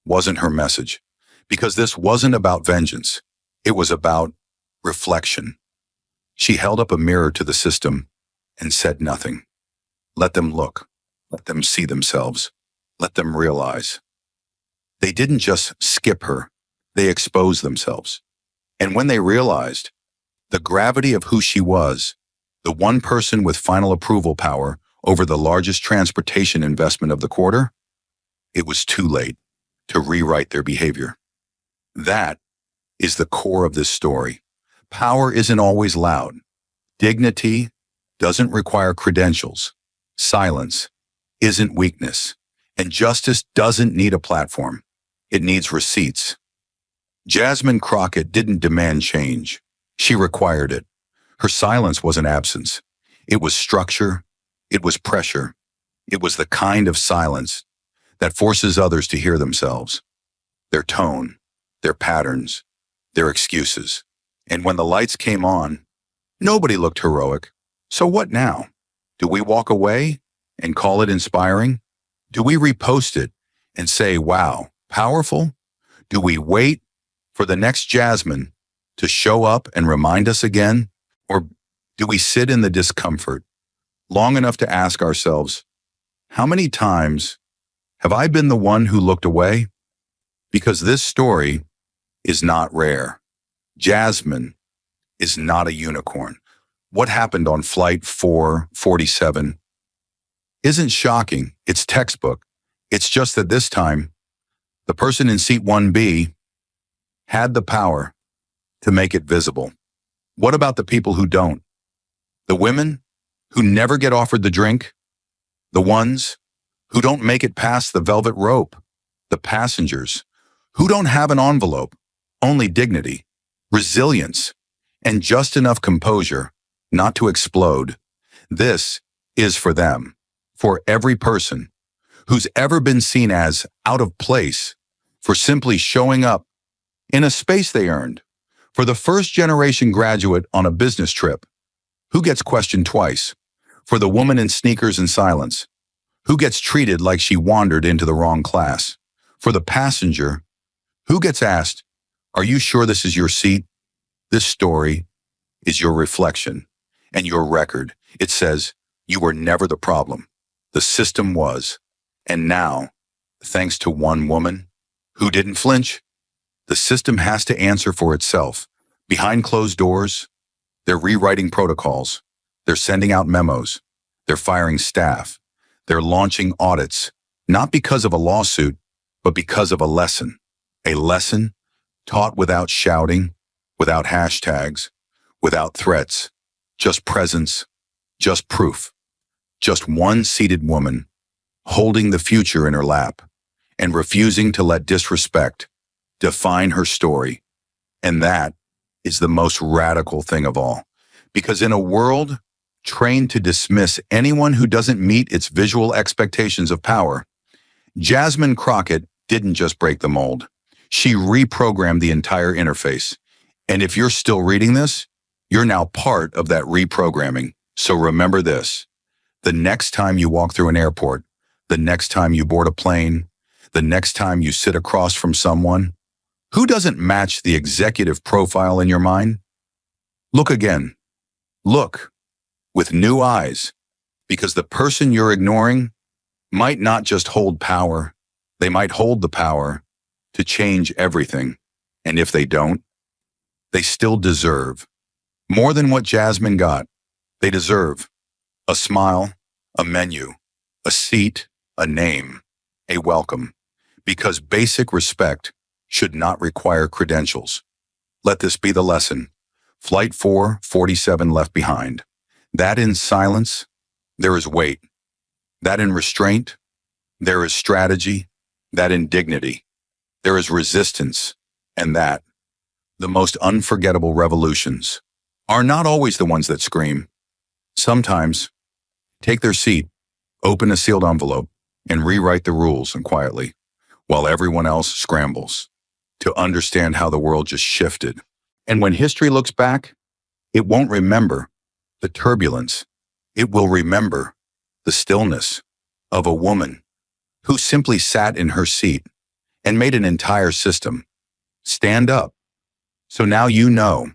Speaker 1: wasn't her message. Because this wasn't about vengeance. It was about reflection. She held up a mirror to the system and said nothing. Let them look. Let them see themselves. Let them realize. They didn't just skip her. They exposed themselves. And when they realized the gravity of who she was, the one person with final approval power over the largest transportation investment of the quarter, it was too late to rewrite their behavior. That is the core of this story. Power isn't always loud. Dignity doesn't require credentials. Silence isn't weakness. And justice doesn't need a platform. It needs receipts. Jasmine Crockett didn't demand change. She required it. Her silence wasn't absence. It was structure. It was pressure. It was the kind of silence that forces others to hear themselves, their tone, their patterns, their excuses. And when the lights came on, nobody looked heroic. So what now? Do we walk away and call it inspiring? Do we repost it and say, wow, powerful? Do we wait for the next Jasmine to show up and remind us again? Or do we sit in the discomfort long enough to ask ourselves, how many times have I been the one who looked away? Because this story is not rare. Jasmine is not a unicorn. What happened on flight 447 isn't shocking. It's textbook. It's just that this time, the person in seat 1B had the power to make it visible. What about the people who don't? The women who never get offered the drink? The ones who don't make it past the velvet rope? The passengers who don't have an envelope, only dignity, resilience, and just enough composure not to explode? This is for them, for every person who's ever been seen as out of place, for simply showing up in a space they earned, for the first-generation graduate on a business trip who gets questioned twice, for the woman in sneakers and silence who gets treated like she wandered into the wrong class, for the passenger who gets asked, are you sure this is your seat? This story is your reflection and your record. It says you were never the problem. The system was. And now, thanks to one woman who didn't flinch, the system has to answer for itself. Behind closed doors, they're rewriting protocols. They're sending out memos. They're firing staff. They're launching audits, not because of a lawsuit, but because of a lesson taught without shouting, without hashtags, without threats, just presence, just proof. Just one seated woman, holding the future in her lap, and refusing to let disrespect define her story. And that is the most radical thing of all. Because in a world trained to dismiss anyone who doesn't meet its visual expectations of power, Jasmine Crockett didn't just break the mold. She reprogrammed the entire interface. And if you're still reading this, you're now part of that reprogramming. So remember this: the next time you walk through an airport, the next time you board a plane, the next time you sit across from someone who doesn't match the executive profile in your mind, look again. Look with new eyes, because the person you're ignoring might not just hold power, they might hold the power to change everything. And if they don't, they still deserve more than what Jasmine got. They deserve a smile, a menu, a seat, a name, a welcome, because basic respect should not require credentials. Let this be the lesson. Flight 447 left behind. That in silence, there is weight. That in restraint, there is strategy. That in dignity, there is resistance. And that, the most unforgettable revolutions, are not always the ones that scream. Sometimes, take their seat, open a sealed envelope, and rewrite the rules and quietly, while everyone else scrambles to understand how the world just shifted. And when history looks back, it won't remember the turbulence. It will remember the stillness of a woman who simply sat in her seat and made an entire system stand up. So now you know.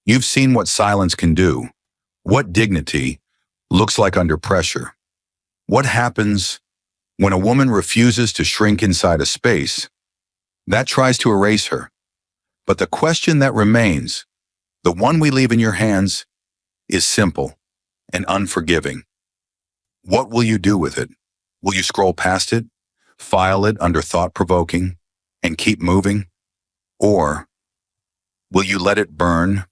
Speaker 1: You've seen what silence can do, what dignity looks like under pressure, what happens when a woman refuses to shrink inside a space that tries to erase her. But the question that remains, the one we leave in your hands, is simple and unforgiving. What will you do with it? Will you scroll past it, file it under thought-provoking, and keep moving? Or will you let it burn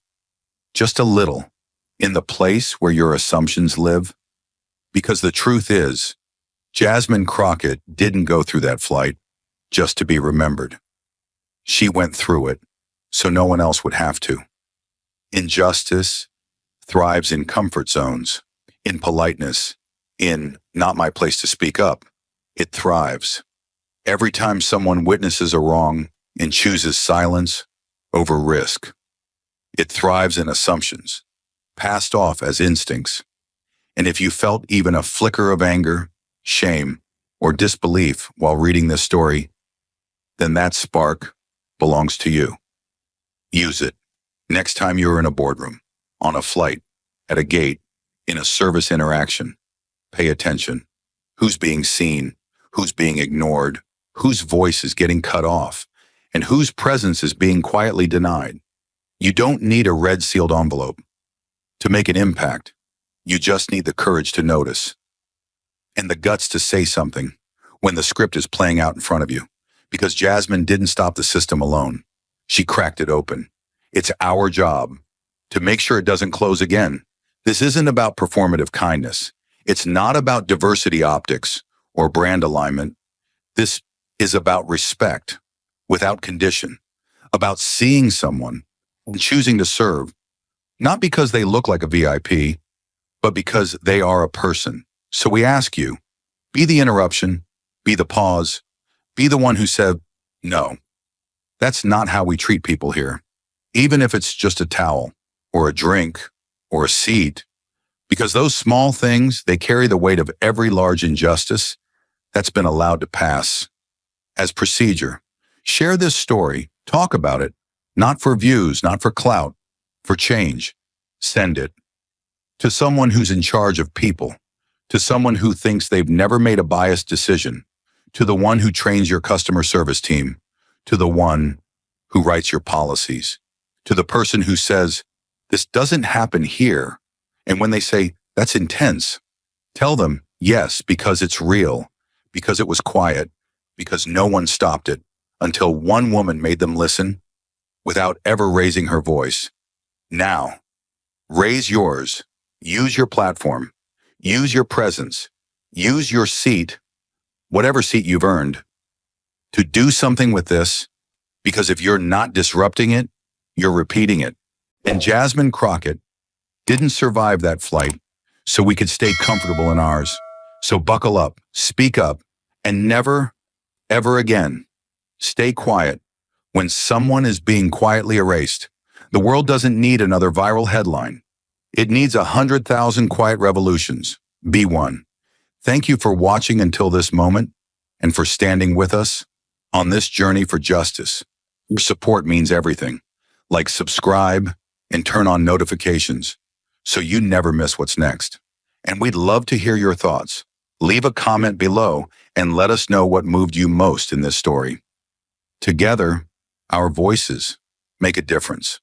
Speaker 1: just a little in the place where your assumptions live? Because the truth is, Jasmine Crockett didn't go through that flight just to be remembered. She went through it so no one else would have to. Injustice thrives in comfort zones, in politeness, in not my place to speak up. It thrives every time someone witnesses a wrong and chooses silence over risk. It thrives in assumptions, passed off as instincts. And if you felt even a flicker of anger, shame, or disbelief while reading this story, then that spark belongs to you. Use it next time you're in a boardroom, on a flight, at a gate, in a service interaction. Pay attention. Who's being seen? Who's being ignored? Whose voice is getting cut off? And whose presence is being quietly denied? You don't need a red sealed envelope to make an impact. You just need the courage to notice and the guts to say something when the script is playing out in front of you. Because Jasmine didn't stop the system alone. She cracked it open. It's our job to make sure it doesn't close again. This isn't about performative kindness. It's not about diversity optics or brand alignment. This is about respect without condition, about seeing someone and choosing to serve, not because they look like a VIP, but because they are a person. So we ask you, be the interruption, be the pause, be the one who said, no, that's not how we treat people here, even if it's just a towel or a drink or a seat, because those small things, they carry the weight of every large injustice that's been allowed to pass. As procedure, share this story, talk about it, not for views, not for clout, for change. Send it to someone who's in charge of people, to someone who thinks they've never made a biased decision, to the one who trains your customer service team, to the one who writes your policies, to the person who says, this doesn't happen here. And when they say, that's intense, tell them, yes, because it's real, because it was quiet, because no one stopped it until one woman made them listen without ever raising her voice. Now, raise yours, use your platform, Use your presence. Use your seat, whatever seat you've earned, to do something with this, because if you're not disrupting it, you're repeating it. And Jasmine Crockett didn't survive that flight so we could stay comfortable in ours. So buckle up, speak up, and never, ever again, stay quiet when someone is being quietly erased. The world doesn't need another viral headline. It needs 100,000 quiet revolutions. Be one. Thank you for watching until this moment and for standing with us on this journey for justice. Your support means everything. Like subscribe and turn on notifications so you never miss what's next. And we'd love to hear your thoughts. Leave a comment below and let us know what moved you most in this story. Together, our voices make a difference.